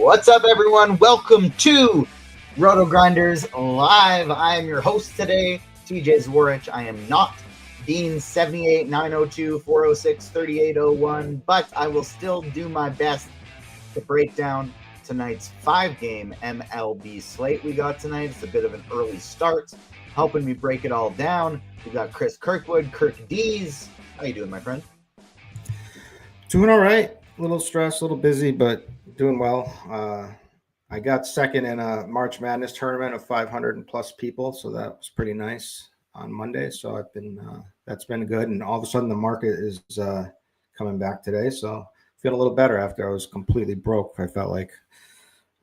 What's up, everyone? Welcome to RotoGrinders Live. I am your host today, TJ Zwarich. I am not Dean 78 902 406 3801, but I will still do my best to break down tonight's 5-game MLB slate we got tonight. It's a bit of an early start. Helping me break it all down, we got Chris Kirkwood, Kirk Dees. How you doing, my friend? Doing all right. A little stressed, a little busy, but doing well. I got second in a March Madness tournament of 500 and plus people, so that was pretty nice on Monday. So I've been that's been good, and all of a sudden the market is coming back today. So I feel a little better after I was completely broke. I felt like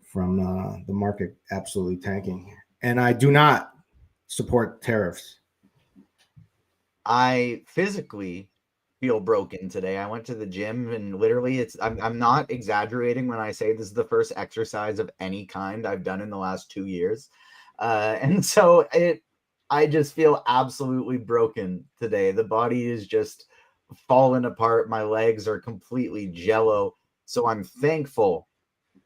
from the market absolutely tanking, and I do not support tariffs. I physically feel broken today. I went to the gym and literally I'm not exaggerating when I say this is the first exercise of any kind I've done in the last 2 years. And so I just feel absolutely broken today. The body is just falling apart. My legs are completely jello. So I'm thankful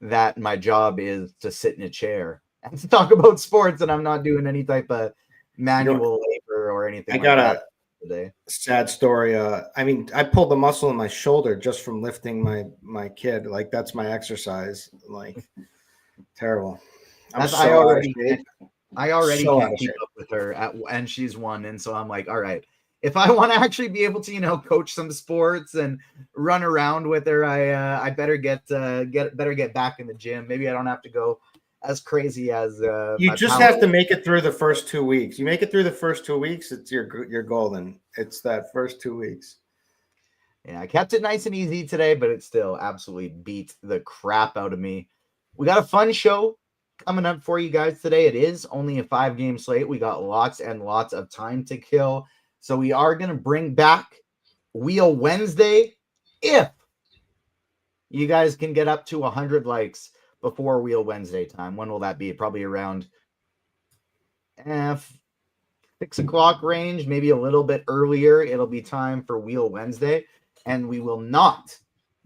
that my job is to sit in a chair and to talk about sports, and I'm not doing any type of manual labor or anything that today. Sad story. I mean, I pulled the muscle in my shoulder just from lifting my kid. Like, that's my exercise. Like, terrible. I already can't keep up with her and she's 1, and so I'm like, all right, if I want to actually be able to coach some sports and run around with her, I better get back in the gym. Maybe I don't have to go as crazy as you just have to make it through the first 2 weeks. You make it through the first 2 weeks, it's you're golden. It's that first 2 weeks. Yeah, I kept it nice and easy today, but it still absolutely beat the crap out of me. We got a fun show coming up for you guys today. It is only a 5-game slate. We got lots and lots of time to kill. So we are going to bring back Wheel Wednesday if you guys can get up to 100 likes before Wheel Wednesday time. When will that be? Probably around 6 o'clock range, maybe a little bit earlier. It'll be time for Wheel Wednesday, and we will not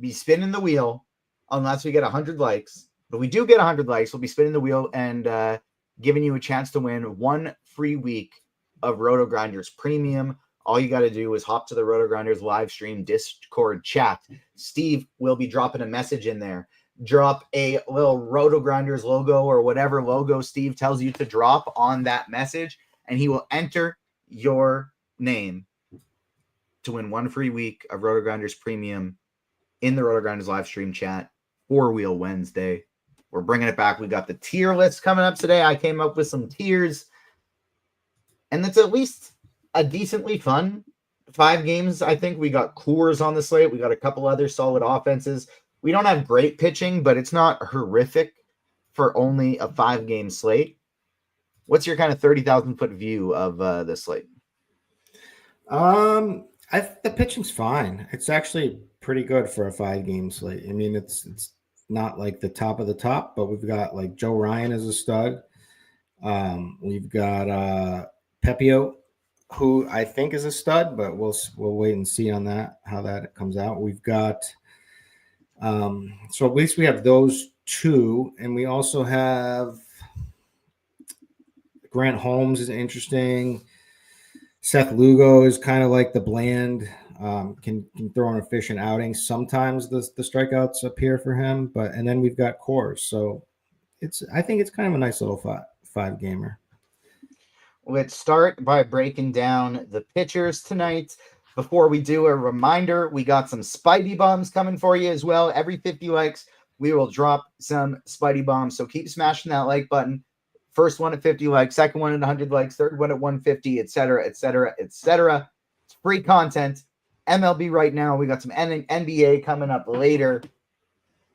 be spinning the wheel unless we get 100 likes. But we do get 100 likes. We'll be spinning the wheel and giving you a chance to win 1 free week of RotoGrinders Premium. All you got to do is hop to the RotoGrinders live stream Discord chat. Steve will be dropping a message in there. Drop a little RotoGrinders logo or whatever logo Steve tells you to drop on that message, and he will enter your name to win 1 free week of RotoGrinders Premium in the RotoGrinders live stream chat for Wheel Wednesday. We're bringing it back. We got the tier list coming up today. I came up with some tiers, and it's at least a decently fun 5 games. I think we got Coors on the slate. We got a couple other solid offenses. We don't have great pitching, but it's not horrific for only a 5-game slate. What's your kind of 30,000-foot view of this slate? The pitching's fine. It's actually pretty good for a 5-game slate. I mean, it's not like the top of the top, but we've got like Joe Ryan as a stud. We've at Pepio, who I think is a stud, but we'll wait and see on that, how that comes out. We've got so at least we have those 2, and we also have Grant Holmes is interesting. Seth Lugo is kind of like the bland, can throw an efficient outing. Sometimes the strikeouts appear for him, and then we've got Coors. So I think it's kind of a nice little 5-gamer. Let's start by breaking down the pitchers tonight. Before we do, a reminder, we got some Spidey Bombs coming for you as well. Every 50 likes, we will drop some Spidey Bombs. So keep smashing that like button. First one at 50 likes, second one at 100 likes, third one at 150, etc., etc., etc. It's free content. MLB right now. We got some NBA coming up later.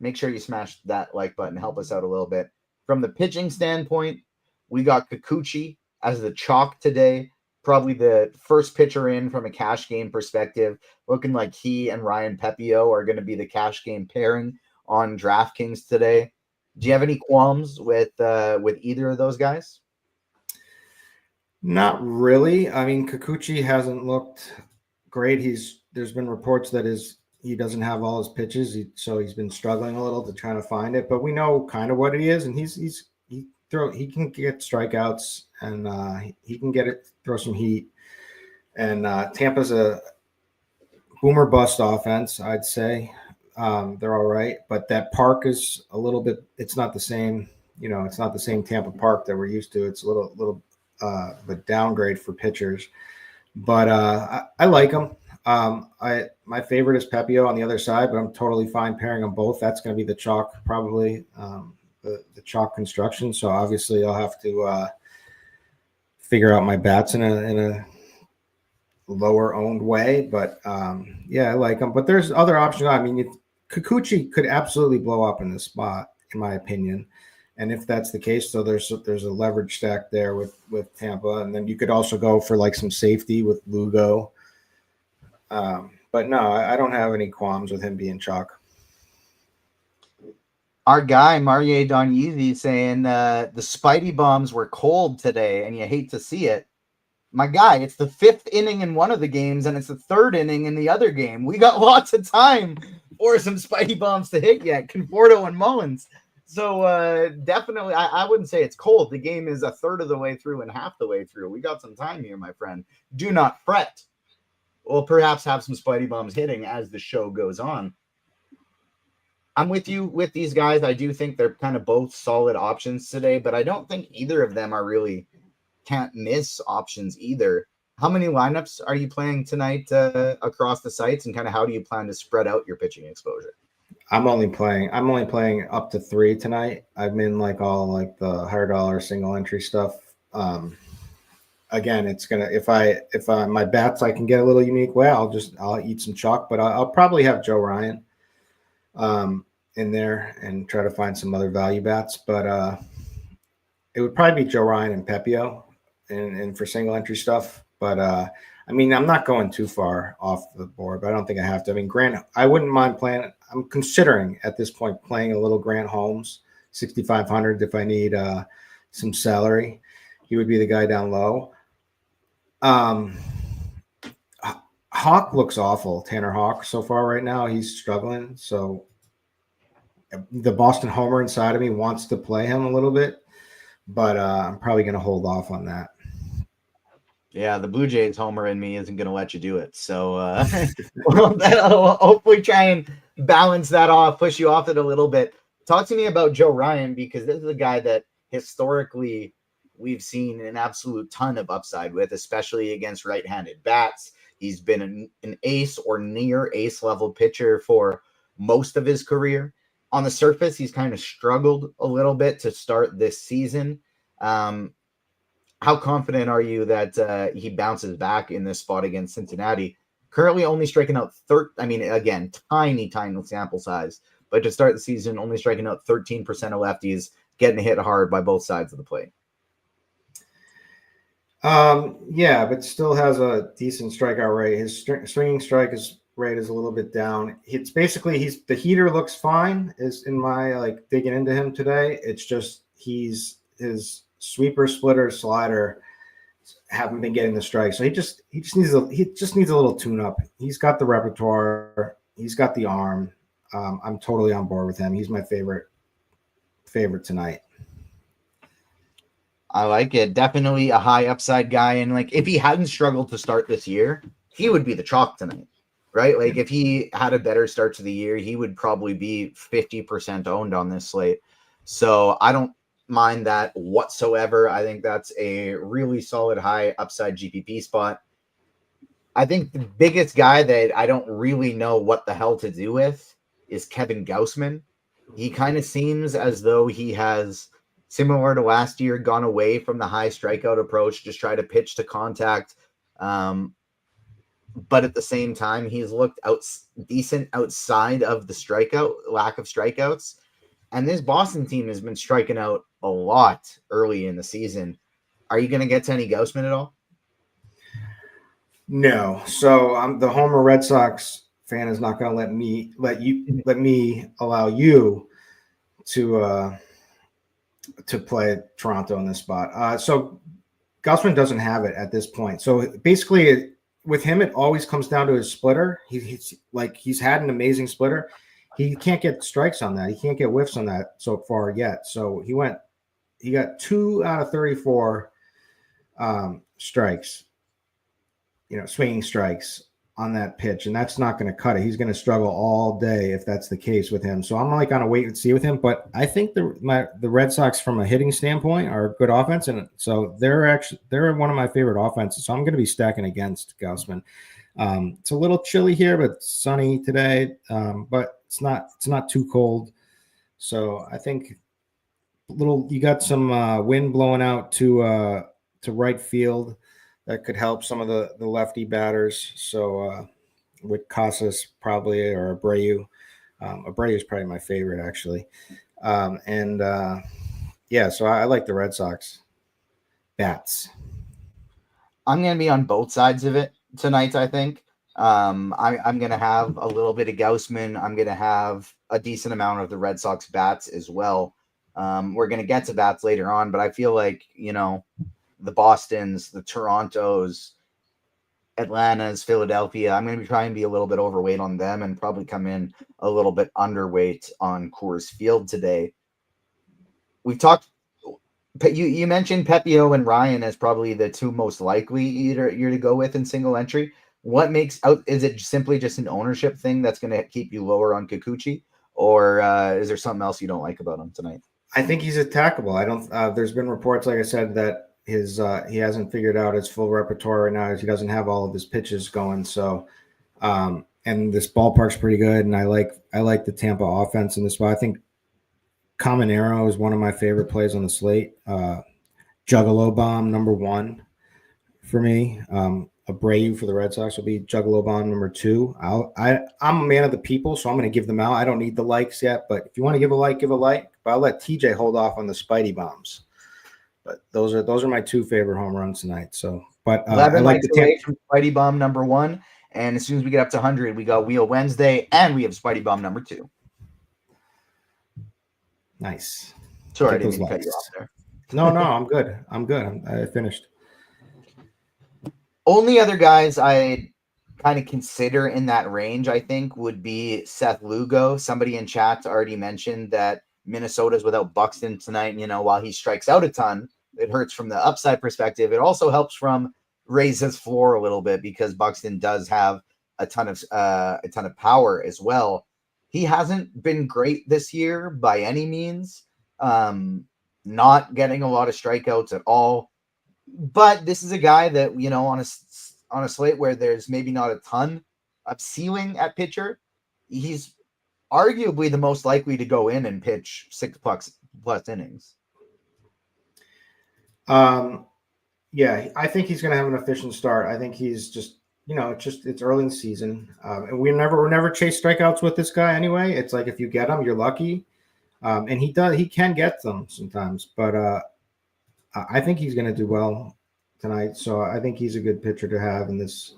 Make sure you smash that like button. Help us out a little bit. From the pitching standpoint, we got Kikuchi as the chalk today. Probably the first pitcher in from a cash game perspective. Looking like he and Ryan Pepio are going to be the cash game pairing on DraftKings today. Do you have any qualms with either of those guys? Not really. I mean, Kikuchi hasn't looked great. There's been reports that he doesn't have all his pitches, so he's been struggling a little to try to find it. But we know kind of what he is, and he can get strikeouts, and he can throw some heat. And Tampa's a boomer bust offense, I'd say. They're all right, but that park is a little bit. It's not the same. It's not the same Tampa Park that we're used to. It's a little of a downgrade for pitchers. But I like them. My favorite is Pepio on the other side, but I'm totally fine pairing them both. That's going to be the chalk, probably the chalk construction. So obviously, I'll have to figure out my bats in a lower owned way. But yeah, I like them. But there's other options. I mean, Kikuchi could absolutely blow up in this spot, in my opinion. And if that's the case, so there's a leverage stack there with Tampa, and then you could also go for like some safety with Lugo. But no, I don't have any qualms with him being chalk. Our guy Marie Donyeezy saying the Spidey bombs were cold today, and you hate to see it. My guy, it's the 5th inning in one of the games, and it's the 3rd inning in the other game. We got lots of time for some Spidey bombs to hit yet. Conforto and Mullins. So definitely, I wouldn't say it's cold. The game is a third of the way through and half the way through. We got some time here, my friend. Do not fret. We'll perhaps have some Spidey bombs hitting as the show goes on. I'm with you with these guys. I do think they're kind of both solid options today, but I don't think either of them are really can't miss options either. How many lineups are you playing tonight across the sites, and kind of how do you plan to spread out your pitching exposure? I'm only playing up to 3 tonight. I'm in all the higher dollar single entry stuff. Again, it's gonna if my bats I can get a little unique way, I'll eat some chalk, but I'll probably have Joe Ryan in there and try to find some other value bats. But it would probably be Joe Ryan and Pepio and for single entry stuff. But I mean, I'm not going too far off the board, but I don't think I have to. I mean, Grant, I wouldn't mind playing. I'm considering at this point playing a little Grant Holmes, 6,500 if I need some salary. He would be the guy down low. Hawk looks awful. Tanner Hawk so far right now, he's struggling. So the Boston homer inside of me wants to play him a little bit, but I'm probably going to hold off on that. Yeah, the Blue Jays homer in me isn't going to let you do it. So we'll hopefully try and balance that off, push you off it a little bit. Talk to me about Joe Ryan, because this is a guy that historically we've seen an absolute ton of upside with, especially against right-handed bats. He's been an ace or near ace level pitcher for most of his career. On the surface, he's kind of struggled a little bit to start this season. How confident are you that he bounces back in this spot against Cincinnati? Currently only striking out again, tiny sample size, but to start the season, only striking out 13% of lefties, getting hit hard by both sides of the plate. Yeah, but still has a decent strikeout rate. His swinging strike rate is a little bit down. It's basically the heater looks fine. Is in my digging into him today. It's just his sweeper, splitter, slider haven't been getting the strike. So he just needs a little tune up. He's got the repertoire. He's got the arm. I'm totally on board with him. He's my favorite tonight. I like it. Definitely a high upside guy. And if he hadn't struggled to start this year, he would be the chalk tonight, right? If he had a better start to the year, he would probably be 50% owned on this slate. So I don't mind that whatsoever. I think that's a really solid high upside GPP spot. I think the biggest guy that I don't really know what the hell to do with is Kevin Gausman. He kind of seems as though he has, similar to last year, gone away from the high strikeout approach, just try to pitch to contact. But at the same time, he's looked decent outside of the lack of strikeouts. And this Boston team has been striking out a lot early in the season. Are you going to get to any Gausman at all? No. So I'm the Homer Red Sox fan is not going to let me allow you to play Toronto in this spot. So Gausman doesn't have it at this point. So basically, with him, it always comes down to his splitter. He's had an amazing splitter. He can't get strikes on that. He can't get whiffs on that so far yet. So he got 2 out of 34 strikes, swinging strikes on that pitch, and that's not going to cut it. He's going to struggle all day if that's the case with him. So I'm like on a wait and see with him. But I think the Red Sox, from a hitting standpoint, are a good offense, and so they're one of my favorite offenses. So I'm going to be stacking against Gaussman. It's a little chilly here, but sunny today. But it's not too cold. So I think you got some wind blowing out to right field. That could help some of the lefty batters. So with Casas probably, or Abreu. Abreu is probably my favorite, actually. So I like the Red Sox bats. I'm going to be on both sides of it tonight, I think. I'm going to have a little bit of Gaussman. I'm going to have a decent amount of the Red Sox bats as well. We're going to get to bats later on, but I feel like, the Bostons, the Torontos, Atlantas, Philadelphia, I'm going to be trying to be a little bit overweight on them and probably come in a little bit underweight on Coors Field today. We've talked, you mentioned Pepio and Ryan as probably the two most likely you're to go with in single entry. What makes out? Is it simply just an ownership thing that's going to keep you lower on Kikuchi, or is there something else you don't like about him tonight? I think he's attackable. I don't. There's been reports, like I said, that he hasn't figured out his full repertoire right now. He doesn't have all of his pitches going. So, and this ballpark's pretty good, and I like the Tampa offense in this spot. I think Caminero is one of my favorite plays on the slate. Juggalo Bomb number 1 for me. Abreu for the Red Sox will be Juggalo Bomb number 2. I'm a man of the people, so I'm going to give them out. I don't need the likes yet, but if you want to give a like, give a like. But I'll let TJ hold off on the Spidey bombs. But those are my 2 favorite home runs tonight. So, but 11 I like likes away from Spidey Bomb number 1, and as soon as we get up to 100, we got Wheel Wednesday, and we have Spidey Bomb number 2. Nice. Sorry, I didn't mean to cut you off there. No, I'm good. I finished. Only other guys I kind of consider in that range, I think, would be Seth Lugo. Somebody in chat already mentioned that Minnesota's without Buxton tonight. While he strikes out a ton, it hurts from the upside perspective. It also helps from raise his floor a little bit because Buxton does have a ton of power as well. He hasn't been great this year by any means. Not getting a lot of strikeouts at all. But this is a guy that, on a slate where there's maybe not a ton of ceiling at pitcher, he's arguably the most likely to go in and pitch 6+ innings. Yeah, I think he's going to have an efficient start. I think he's just, it's early in the season. And we're never chase strikeouts with this guy anyway. It's like if you get him, you're lucky. And he can get them sometimes, but I think he's going to do well tonight. So I think he's a good pitcher to have in this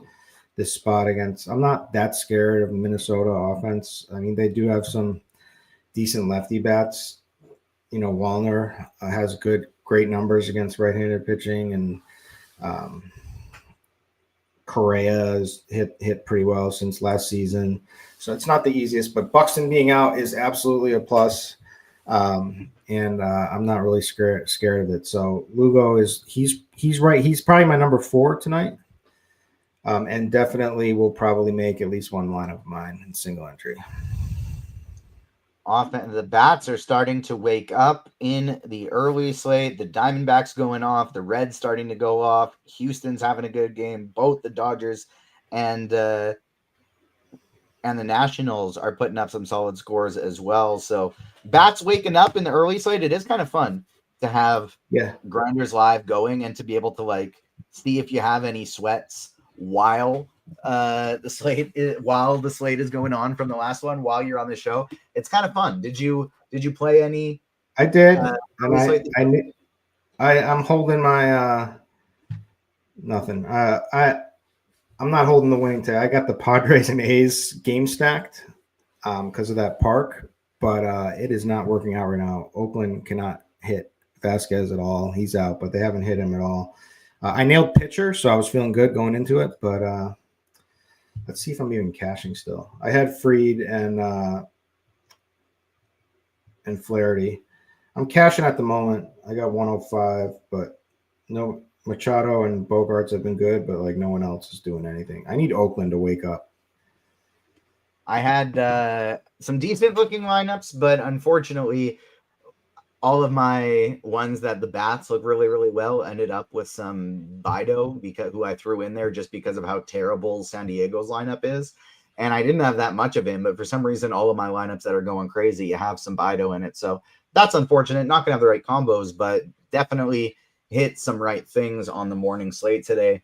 spot against. I'm not that scared of the Minnesota offense. I mean, they do have some decent lefty bats. Wallner has great numbers against right-handed pitching, and Correa has hit pretty well since last season. So it's not the easiest, but Buxton being out is absolutely a plus. And I'm not really scared of it. So Lugo he's right. He's probably my number 4 tonight. And definitely will probably make at least one line of mine in single entry. Often the bats are starting to wake up in the early slate. The Diamondbacks going off, the Reds starting to go off. Houston's having a good game. Both the Dodgers and the Nationals are putting up some solid scores as well. So bats waking up in the early slate. It is kind of fun to have GrindersLive going and to be able to see if you have any sweats while the slate is going on from the last one while you're on the show. It's kind of fun. Did you play any? I did. I'm holding my nothing. I'm not holding the winning tag. I got the Padres and A's game stacked because of that park, but it is not working out right now. Oakland cannot hit Vasquez at all. He's out, but they haven't hit him at all. I nailed pitcher, so I was feeling good going into it. But let's see if I'm even cashing still. I had Freed and Flaherty. I'm cashing at the moment. I got 105, but no, Machado and Bogarts have been good, but like no one else is doing anything. I need Oakland to wake up. I had some decent looking lineups, but unfortunately, all of my ones that the bats look really, really well ended up with some Bido who I threw in there just because of how terrible San Diego's lineup is. And I didn't have that much of him, but for some reason, all of my lineups that are going crazy, you have some Bido in it. So that's unfortunate. Not going to have the right combos, but definitely hit some right things on the morning slate today.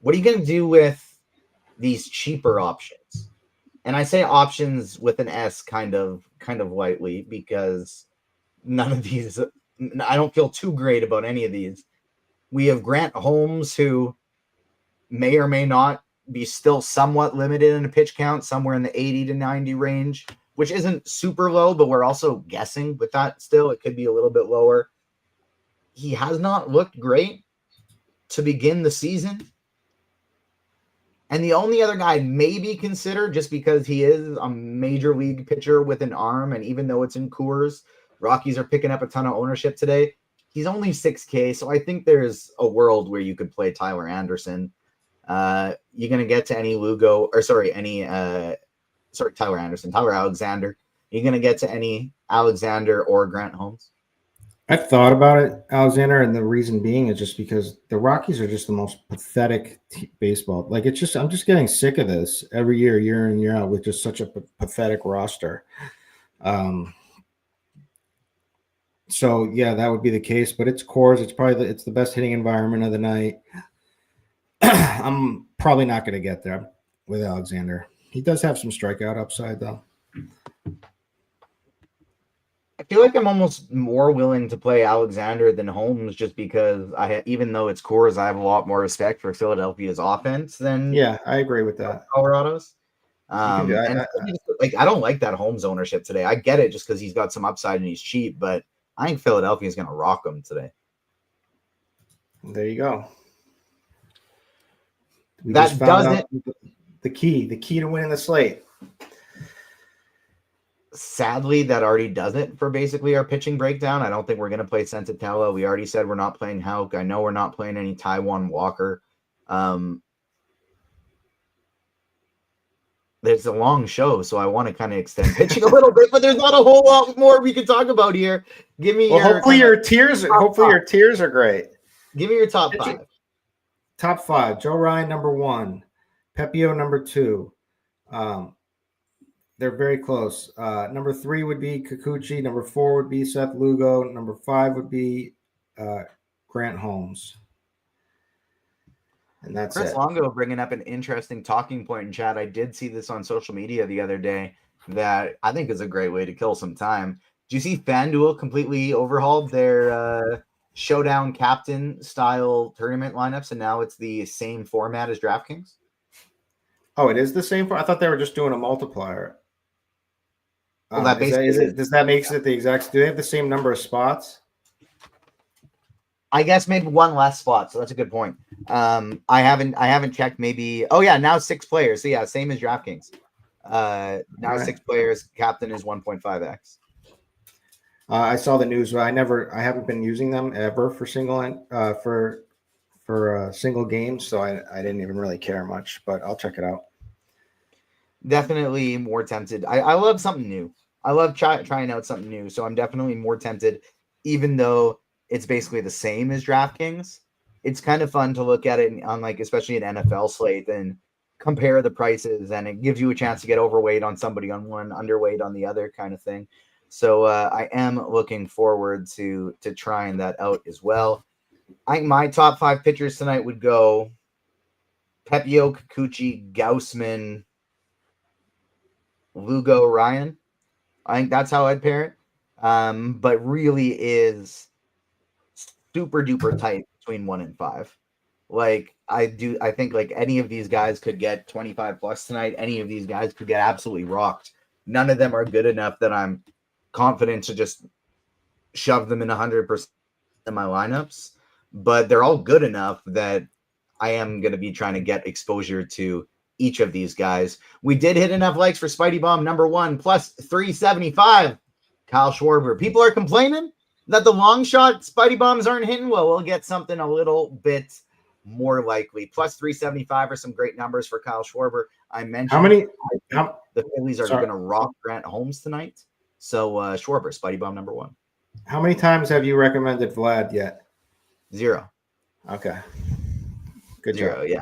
What are you going to do with these cheaper options? And I say options with an S kind of lightly because none of these, I don't feel too great about any of these. We have Grant Holmes, who may or may not be still somewhat limited in a pitch count, somewhere in the 80 to 90 range, which isn't super low, but we're also guessing with that still. It could be a little bit lower. He has not looked great to begin the season. And the only other guy I'd maybe consider, just because he is a major league pitcher with an arm, and even though it's in Coors, Rockies are picking up a ton of ownership today. He's only 6K, so I think there's a world where you could play Tyler Anderson. You're going to get to any Tyler Anderson, Tyler Alexander. You're going to get to any Alexander or Grant Holmes. I've thought about it, Alexander, and the reason being is just because the Rockies are just the most pathetic baseball. Like I'm just getting sick of this every year in, year out with just such a pathetic roster. So yeah, that would be the case, but it's Coors. It's the best hitting environment of the night. I'm probably not going to get there with Alexander. He does have some strikeout upside though. I feel like I'm almost more willing to play Alexander than Holmes just because even though it's Coors, I have a lot more respect for Philadelphia's offense than I agree with that. Colorado's. I don't like that Holmes ownership today. I get it just because he's got some upside and he's cheap, but I think Philadelphia is going to rock him today. There you go. That doesn't the key to winning the slate. Sadly, that already does it for basically our pitching breakdown. I don't think we're going to play Sensatella. We already said we're not playing Houck. I know we're not playing any Taiwan Walker. There's a long show, so I want to kind of extend pitching a little bit, but there's not a whole lot more we can talk about here. Hopefully your tiers are great. Give me your top five. Top five: Joe Ryan number 1, Pepio number 2. They're very close. Number 3 would be Kikuchi. Number 4 would be Seth Lugo. Number 5 would be Grant Holmes. And that's Chris it. Longo bringing up an interesting talking point in chat. I did see this on social media the other day that I think is a great way to kill some time. Do you see FanDuel completely overhauled their showdown captain style tournament lineups, and now it's the same format as DraftKings? Oh, it is the same. I thought they were just doing a multiplier. Well, that does that make it the exact? Do they have the same number of spots? I guess maybe one less spot. So that's a good point. I haven't checked. Maybe. Oh yeah, now 6 players. So yeah, same as DraftKings. Now right. 6 players. Captain is 1.5x. I saw the news. I haven't been using them ever for single single games, so I didn't even really care much. But I'll check it out. Definitely more tempted. I love something new. I love trying out something new. So I'm definitely more tempted, even though it's basically the same as DraftKings. It's kind of fun to look at it on especially an NFL slate and compare the prices, and it gives you a chance to get overweight on somebody on one, underweight on the other kind of thing. So I am looking forward to trying that out as well. I think my top 5 pitchers tonight would go Pepio, Kikuchi, Gaussman, Lugo, Ryan. I think that's how I'd pair it. But really is super duper tight between 1 and 5. I think any of these guys could get 25 plus tonight. Any of these guys could get absolutely rocked. None of them are good enough that I'm confident to just shove them in 100% of my lineups. but they're all good enough that I am going to be trying to get exposure to each of these guys. We did hit enough likes for Spidey Bomb number 1 plus 375. Kyle Schwarber. People are complaining that the long shot Spidey Bombs aren't hitting. Well, we'll get something a little bit more likely. Plus 375 are some great numbers for Kyle Schwarber. I mentioned the Phillies are going to rock Grant Holmes tonight. So Schwarber, Spidey Bomb number 1. How many times have you recommended Vlad yet? 0. Okay. Good 0, job. yeah.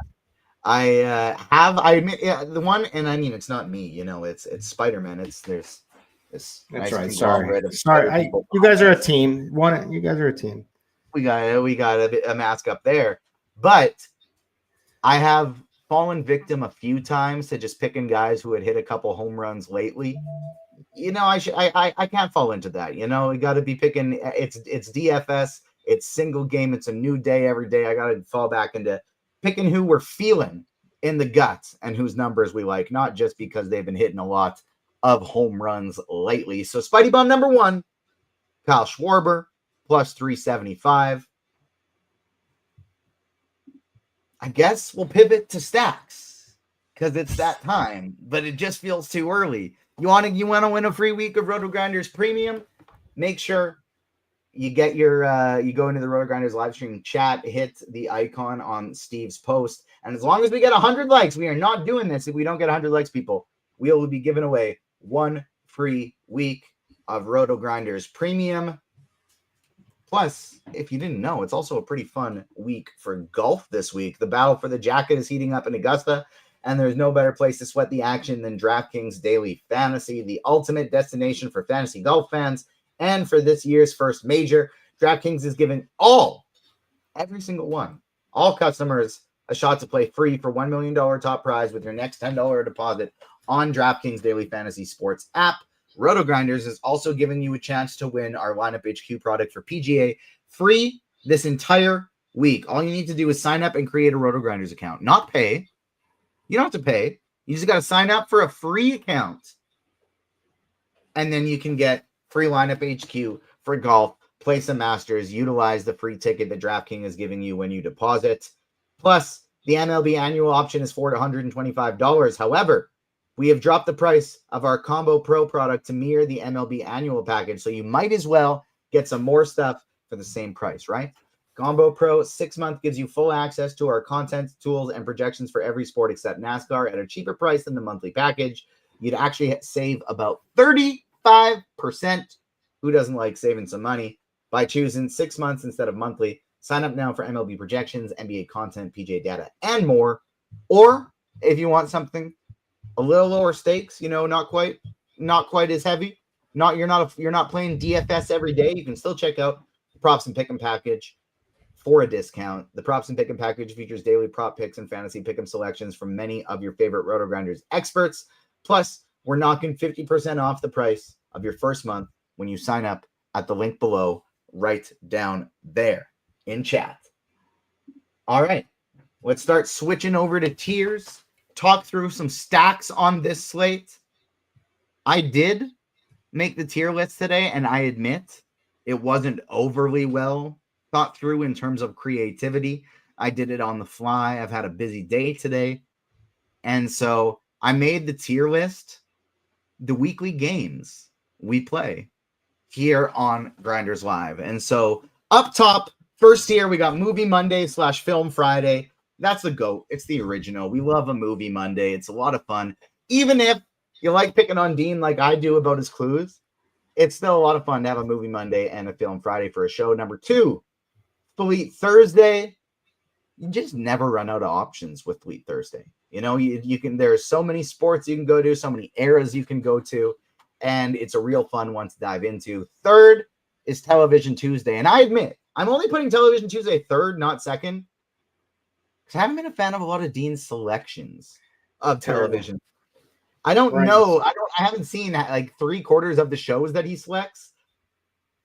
I admit, the one, and I mean, it's not me, it's Spider-Man. There's that's nice right. Sorry. people. You guys are a team. You guys are a team. We got a mask up there, but I have fallen victim a few times to just picking guys who had hit a couple home runs lately. I can't fall into that. We got to be picking. It's DFS. It's single game. It's a new day every day. I got to fall back into picking who we're feeling in the guts and whose numbers we like, not just because they've been hitting a lot of home runs lately. So Spidey Bomb number 1, Kyle Schwarber, plus 375. I guess we'll pivot to stacks because it's that time, but it just feels too early. You want to win a free week of RotoGrinders Premium? Make sure you get your you go into the RotoGrinders live stream chat, hit the icon on Steve's post, and as long as we get 100 likes, we are not doing this. If we don't get 100 likes, people, we will be giving away 1 free week of RotoGrinders Premium. Plus, if you didn't know, it's also a pretty fun week for golf this week. The battle for the jacket is heating up in Augusta, and there's no better place to sweat the action than DraftKings Daily Fantasy, the ultimate destination for fantasy golf fans. And for this year's first major, DraftKings is giving every single one, all customers a shot to play free for $1 million top prize with your next $10 deposit on DraftKings Daily Fantasy Sports app. RotoGrinders is also giving you a chance to win our Lineup HQ product for PGA free this entire week. All you need to do is sign up and create a RotoGrinders account. Not pay. You don't have to pay. You just got to sign up for a free account. And then you can get free Lineup HQ for golf, play some Masters, utilize the free ticket that DraftKings is giving you when you deposit. Plus, the MLB annual option is for $125. However, we have dropped the price of our Combo Pro product to mirror the MLB annual package, so you might as well get some more stuff for the same price, right? Combo Pro 6-month gives you full access to our content, tools, and projections for every sport except NASCAR at a cheaper price than the monthly package. You'd actually save about 35%. Who doesn't like saving some money? By choosing 6 months instead of monthly. Sign up now for MLB projections, NBA content, PGA data, and more. Or if you want something a little lower stakes, not quite as heavy. You're not playing DFS every day. You can still check out the Props and Pick'em package for a discount. The Props and Pick'em package features daily prop picks and fantasy pick'em selections from many of your favorite RotoGrinders experts. Plus, we're knocking 50% off the price of your first month when you sign up at the link below, right down there in chat. All right, let's start switching over to tiers. Talk through some stacks on this slate. I did make the tier list today, and I admit it wasn't overly well thought through in terms of creativity. I did it on the fly. I've had a busy day today. And so I made the tier list the weekly games we play here on GrindersLive. And so up top, first tier, we got Movie Monday / Film Friday. That's the GOAT. It's the original. We love a Movie Monday. It's a lot of fun. Even if you like picking on Dean like I do about his clues, it's still a lot of fun to have a Movie Monday and a Film Friday for a show. Number 2, Fleet Thursday. You just never run out of options with Fleet Thursday. You can, there are so many sports you can go to, so many eras you can go to, and it's a real fun one to dive into. Third is Television Tuesday. And I admit, I'm only putting Television Tuesday third, not second, because I haven't been a fan of a lot of Dean's selections of television. I don't know. I haven't seen like 3/4 of the shows that he selects.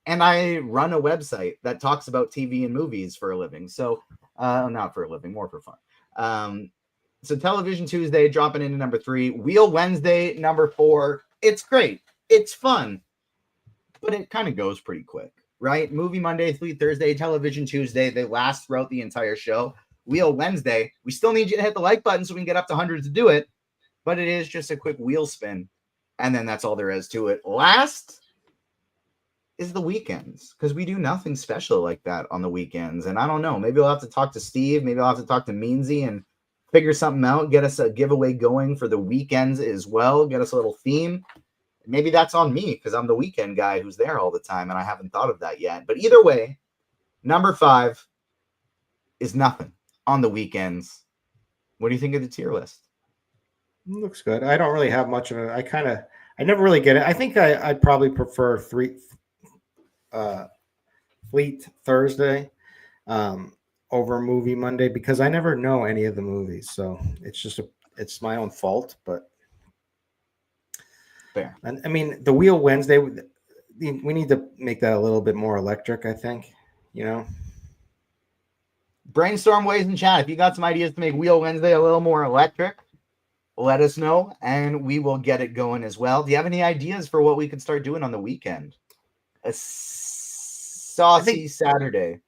And I run a website that talks about TV and movies for a living. So, not for a living, more for fun. So Television Tuesday dropping into number 3. Wheel Wednesday, number 4. It's great. It's fun. But it kind of goes pretty quick. right? Movie Monday, Fleet Thursday, Television Tuesday. They last throughout the entire show. Wheel Wednesday. We still need you to hit the like button so we can get up to 100 to do it. But it is just a quick wheel spin. And then that's all there is to it. Last is the weekends, because we do nothing special like that on the weekends. And I don't know. Maybe I'll have to talk to Steve. Maybe I'll have to talk to Meansy and figure something out. Get us a giveaway going for the weekends as well. Get us a little theme. Maybe that's on me because I'm the weekend guy who's there all the time, and I haven't thought of that yet. But either way, number 5 is nothing on the weekends. What do you think of the tier list? Looks good. I don't really have much of it. I never really get it. I think I'd probably prefer Fleet Thursday over Movie Monday because I never know any of the movies. So it's my own fault, but fair. And I mean, the Wheel Wednesday, we need to make that a little bit more electric, I think, Brainstorm ways in chat. If you got some ideas to make Wheel Wednesday a little more electric, let us know, and we will get it going as well. Do you have any ideas for what we could start doing on the weekend? A saucy Saturday.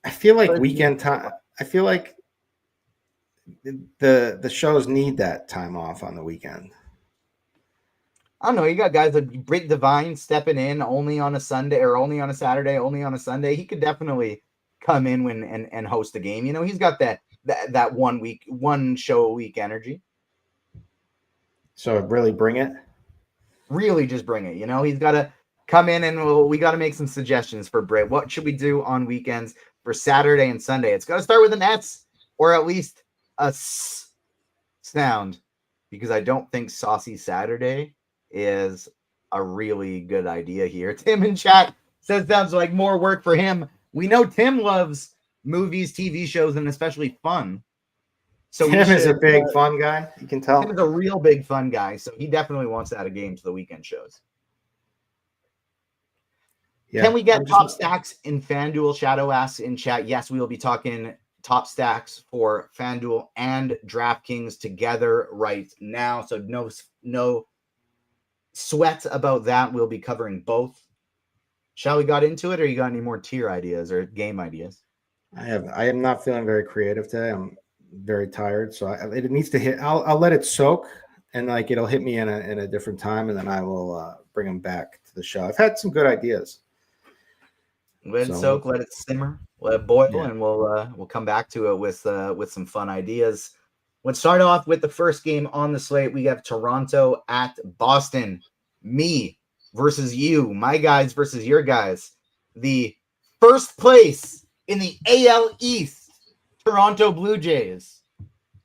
I feel like weekend time. I feel like the shows need that time off on the weekend. I don't know. You got guys like Britt Devine stepping in only on a Sunday or only on a Saturday, only on a Sunday. He could definitely come in and host a game. He's got that 1 show a week energy. So really bring it. Really just bring it. He's got to come in and we got to make some suggestions for Britt. What should we do on weekends for Saturday and Sunday? It's got to start with an S or at least a S sound, because I don't think Saucy Saturday is a really good idea here. Tim in chat says sounds like more work for him. We know Tim loves movies, TV shows, and especially fun. So Tim is a big fun guy. You can tell. Tim is a real big fun guy, so he definitely wants to add a game to the weekend shows. Yeah, can we get top stacks in FanDuel? Shadow asks in chat. Yes, we will be talking top stacks for FanDuel and DraftKings together right now. So no sweat about that. We'll be covering both. Shall we got into it, or you got any more tier ideas or game ideas? I am not feeling very creative today. I'm very tired, so it needs to hit. I'll let it soak, and it'll hit me in a different time, and then I will bring them back to the show. I've had some good ideas. Let it soak, let it simmer, let it boil, and we'll come back to it with some fun ideas. Let's start off with the first game on the slate. We have Toronto at Boston. Me versus you, my guys versus your guys. The first place in the AL East, Toronto Blue Jays,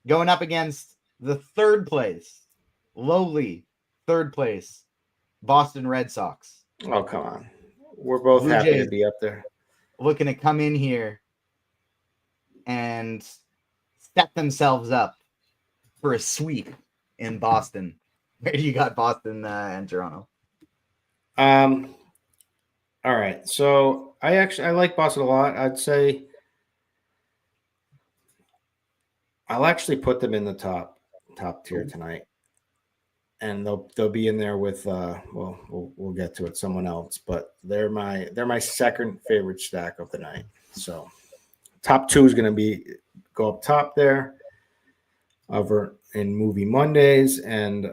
going up against the third place, lowly third place, Boston Red Sox. Oh, come on. We're both Blue happy Jays to be up there. Looking to come in here and set themselves up for a sweep in Boston. Where do you got Boston and Toronto? All right. So I like Boston a lot. I'd say I'll actually put them in the top tier tonight. And they'll be in there with we'll get to it, someone else, but they're my second favorite stack of the night. So top 2 is going to go up top there over in Movie Mondays, and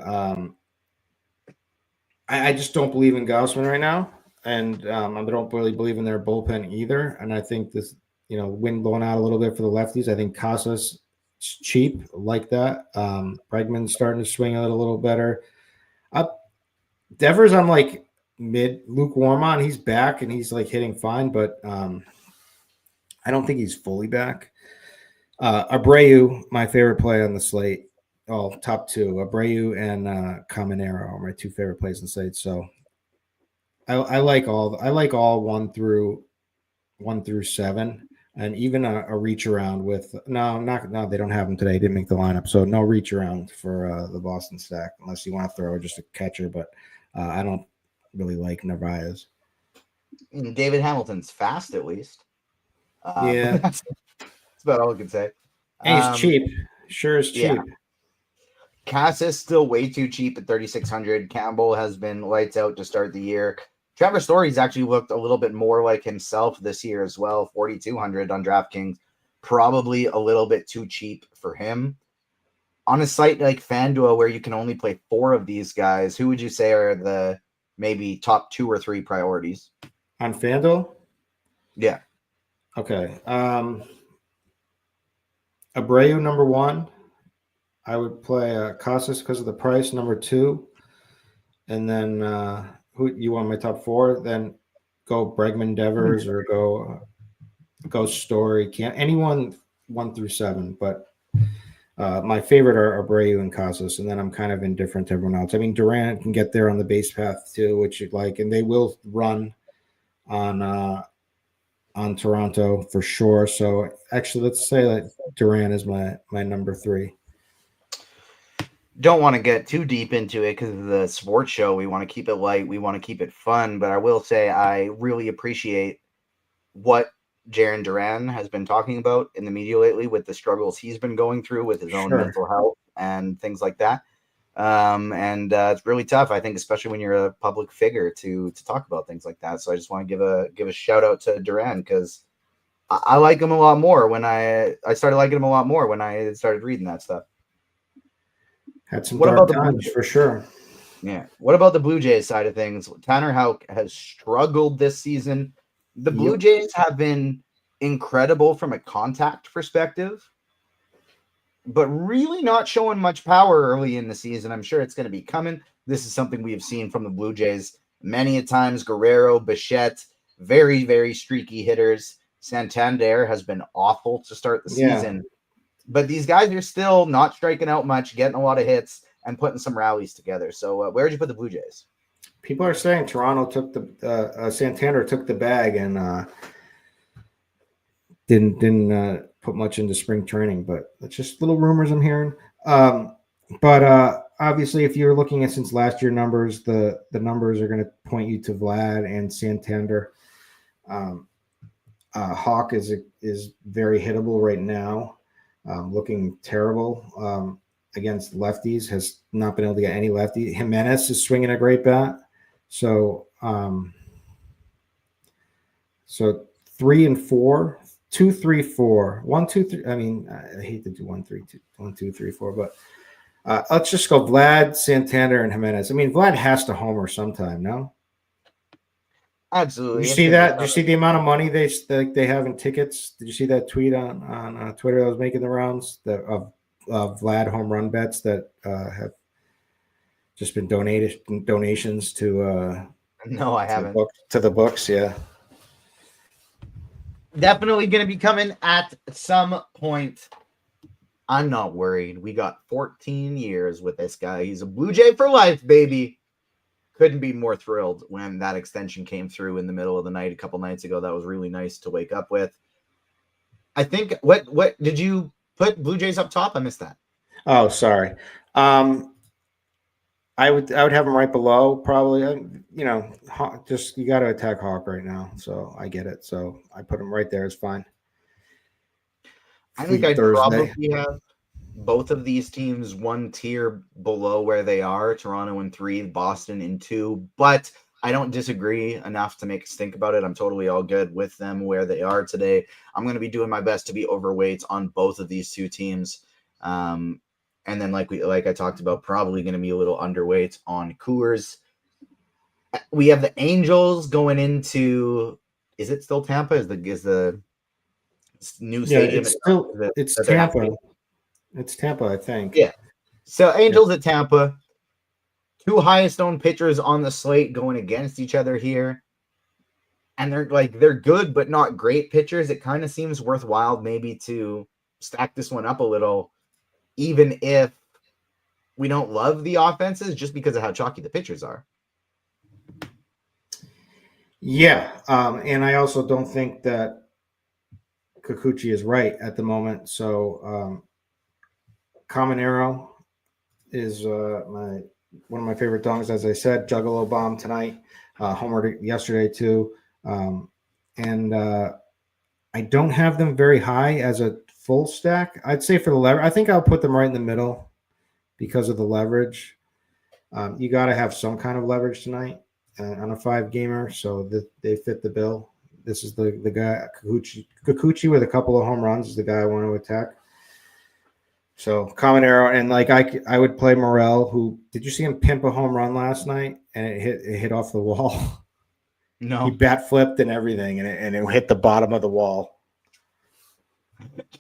I just don't believe in Gaussman right now, and I don't really believe in their bullpen either. And I think this wind blowing out a little bit for the lefties. I think Casas cheap like that. Bregman's starting to swing a little better. Devers, I'm mid lukewarm on. He's back and he's hitting fine, but I don't think he's fully back. Abreu, my favorite play on the slate. Oh, top 2. Abreu and Caminero are my 2 favorite plays on the slate. So I like all 1 through 7. And even a reach around with they don't have them today. Didn't make the lineup, so no reach around for the Boston stack unless you want to throw just a catcher. But I don't really like Narvaez. David Hamilton's fast, at least. Yeah, that's about all I can say. And he's cheap. Sure is cheap. Yeah. Cass is still way too cheap at 3,600. Campbell has been lights out to start the year. Trevor Story's actually looked a little bit more like himself this year as well. 4,200 on DraftKings, probably a little bit too cheap for him. On a site like FanDuel, where you can only play 4 of these guys, who would you say are the maybe top 2 or 3 priorities on FanDuel? Yeah. Okay. Abreu number 1. I would play Casas because of the price, number 2, and then who you want my top 4? Then go Bregman Devers or go Story. Can't anyone 1 through 7, but my favorite are Abreu and Casas, and then I'm kind of indifferent to everyone else. I mean, Durant can get there on the base path too, which you'd like, and they will run on Toronto for sure. So actually, let's say that Durant is my number 3. Don't want to get too deep into it because of the sports show. We want to keep it light. We want to keep it fun. But I will say I really appreciate what Jarren Duran has been talking about in the media lately with the struggles he's been going through with his own mental health and things like that. It's really tough, I think, especially when you're a public figure to talk about things like that. So I just want to give a shout out to Duran because I like him a lot more when I started liking him a lot more when I started reading that stuff. Had some dark times for sure. Yeah. What about the Blue Jays side of things? Tanner Houck has struggled this season. The Blue Jays have been incredible from a contact perspective, but really not showing much power early in the season. I'm sure it's going to be coming. This is something we have seen from the Blue Jays many a times. Guerrero, Bichette, very, very streaky hitters. Santander has been awful to start the season. But these guys are still not striking out much, getting a lot of hits, and putting some rallies together. So where did you put the Blue Jays? People are saying Toronto took the Santander took the bag and didn't put much into spring training, but it's just little rumors I'm hearing. But obviously, if you're looking at since last year numbers, the numbers are going to point you to Vlad and Santander. Hawk is very hittable right now. Looking terrible against lefties, has not been able to get any lefty. Jimenez is swinging a great bat. So 3 and 4, 2, 3, 4, 1, 2, 3. I mean, I hate to do 1, 3, 2, 1, 2, 3, 4, but let's just go Vlad, Santander, and Jimenez. I mean, Vlad has to homer sometime, no? Absolutely. Did you see that? Did you see the amount of money they have in tickets? Did you see that tweet on Twitter that was making the rounds of Vlad home run bets that have just been donations to? No, I haven't. To the books, yeah. Definitely going to be coming at some point. I'm not worried. We got 14 years with this guy. He's a Blue Jay for life, baby. Couldn't be more thrilled when that extension came through in the middle of the night a couple nights ago. That was really nice to wake up with. I think what did you put Blue Jays up top? I missed that. Oh, sorry. I would have them right below probably. Just you got to attack Hawk right now, so I get it. So I put them right there. It's fine. I think I'd probably have both of these teams 1 tier below where they are. Toronto in 3, Boston in 2. But I don't disagree enough to make us think about it. I'm totally all good with them where they are today. I'm going to be doing my best to be overweight on both of these 2 teams. And then like I talked about, probably going to be a little underweight on Coors. We have the Angels going into, is it still Tampa? Is the new stadium? It's Tampa. It's Tampa, I think. Yeah. So Angels at Tampa. 2 highest owned pitchers on the slate going against each other here. And they're good but not great pitchers. It kind of seems worthwhile maybe to stack this one up a little, even if we don't love the offenses, just because of how chalky the pitchers are. Yeah. And I also don't think that Kikuchi is right at the moment. So Caminero is one of my favorite dongs, as I said. Juggalo bomb tonight, homered yesterday too, and I don't have them very high as a full stack. I'd say for the leverage, I think I'll put them right in the middle because of the leverage. You got to have some kind of leverage tonight, on a 5-gamer, so they fit the bill. This is the guy, Kikuchi with a couple of home runs is the guy I want to attack. So common arrow, and like I would play Morel. Who did you see him pimp a home run last night? And it hit off the wall. No, he bat flipped and everything, and it hit the bottom of the wall.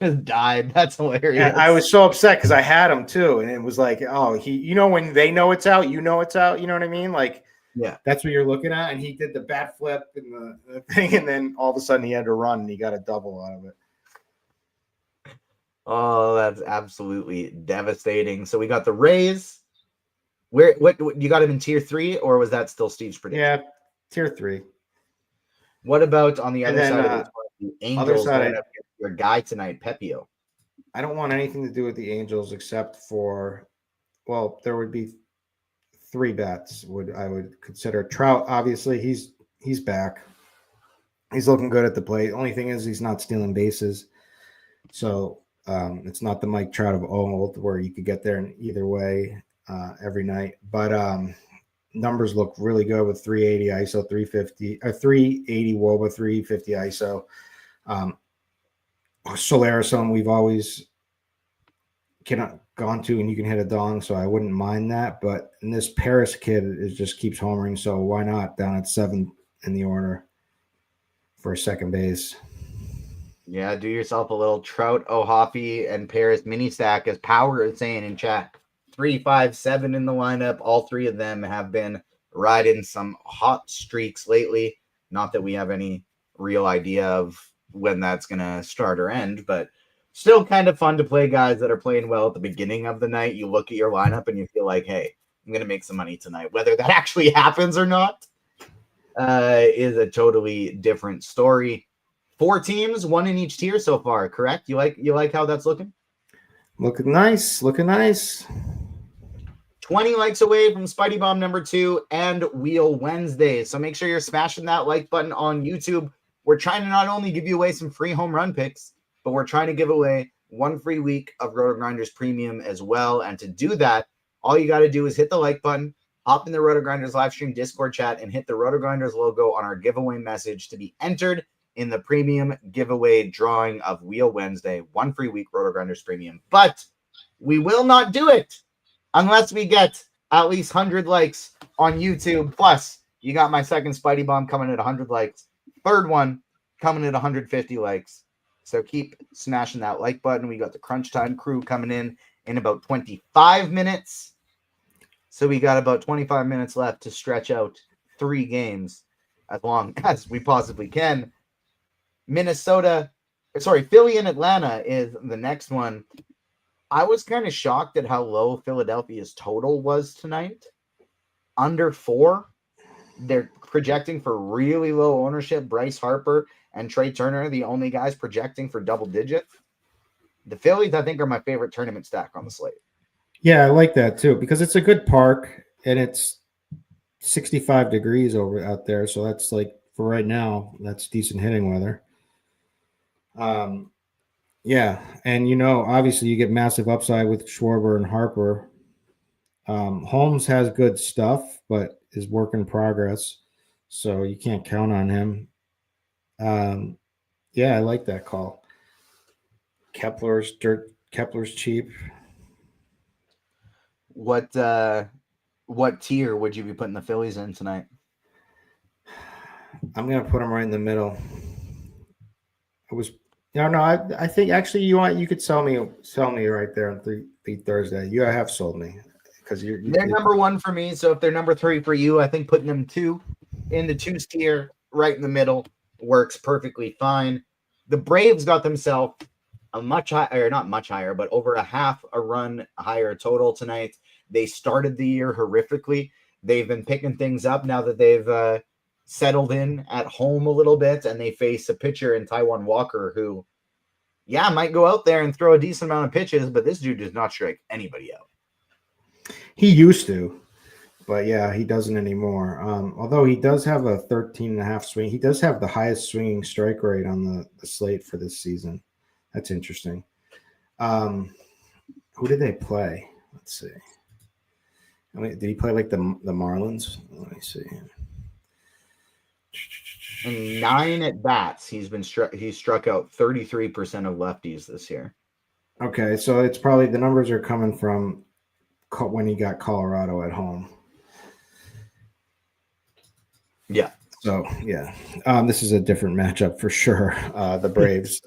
Just died. That's hilarious. And I was so upset because I had him too, and it was like, oh, when they know it's out, you know it's out. You know what I mean? Like, yeah, that's what you're looking at. And he did the bat flip and the thing, and then all of a sudden he had to run, and he got a double out of it. Oh, that's absolutely devastating. So we got the Rays. What you got him in tier 3, or was that still Steve's prediction? Yeah, tier 3. What about on the other side of this one, the Angels side, going up against your guy tonight, Pepio? I don't want anything to do with the Angels except for, well, there would be 3 bets. I would consider Trout. Obviously, he's back. He's looking good at the plate. Only thing is he's not stealing bases, so it's not the Mike Trout of old where you could get there in either way every night. But numbers look really good with 380 ISO, 350 or 380 WOBA, 350 ISO. Solaris we've always gone to, and you can hit a dong, so I wouldn't mind that. But in this Paris kid just keeps homering, so why not down at 7 in the order for second base? Yeah, do yourself a little Trout, Ohapi, and Paris mini stack, as Power is saying in chat. 3, 5, 7 in the lineup. All 3 of them have been riding some hot streaks lately. Not that we have any real idea of when that's going to start or end, but still kind of fun to play guys that are playing well at the beginning of the night. You look at your lineup and you feel like, hey, I'm going to make some money tonight. Whether that actually happens or not is a totally different story. 4 teams, 1 in each tier so far, correct? You like how that's looking? Looking nice. 20 likes away from Spidey Bomb number 2 and Wheel Wednesday. So make sure you're smashing that like button on YouTube. We're trying to not only give you away some free home run picks, but we're trying to give away 1 free week of RotoGrinders Premium as well. And to do that, all you got to do is hit the like button, hop in the RotoGrinders live stream Discord chat, and hit the RotoGrinders logo on our giveaway message to be entered in the premium giveaway drawing of Wheel Wednesday, 1 free week RotoGrinders Premium. But we will not do it unless we get at least 100 likes on YouTube. Plus, you got my second Spidey Bomb coming at 100 likes. Third one coming at 150 likes. So keep smashing that like button. We got the Crunch Time crew coming in about 25 minutes. So we got about 25 minutes left to stretch out 3 games as long as we possibly can. Philly and Atlanta is the next one. I was kind of shocked at how low Philadelphia's total was tonight. Under 4. They're projecting for really low ownership. Bryce Harper and Trey Turner, the only guys projecting for double digit. The Phillies, I think, are my favorite tournament stack on the slate. Yeah, I like that too, because it's a good park and it's 65 degrees out there. So that's like, for right now, that's decent hitting weather. Yeah, and obviously you get massive upside with Schwarber and Harper. Holmes has good stuff, but is work in progress, so you can't count on him. Yeah, I like that call. Kepler's cheap. What tier would you be putting the Phillies in tonight? I'm gonna put them right in the middle. I think actually you could sell me right there on the Thursday. You have sold me because they're number 1 for me. So if they're number 3 for you, I think putting them 2 in the 2 tier right in the middle works perfectly fine. The Braves got themselves a much higher, not much higher, but over a half a run higher total tonight. They started the year horrifically. They've been picking things up now that they've settled in at home a little bit, and they face a pitcher in Taijuan Walker who, might go out there and throw a decent amount of pitches, but this dude does not strike anybody out. He used to, but yeah, he doesn't anymore. Although he does have a 13.5 swing. He does have the highest swinging strike rate on the slate for this season. That's interesting. Who did they play? Let's see. Did he play like the Marlins? Let me see. In 9 at bats, he's struck out 33% of lefties this year. Okay, so it's probably the numbers are coming from when he got Colorado at home. Yeah. So yeah, this is a different matchup for sure. The Braves.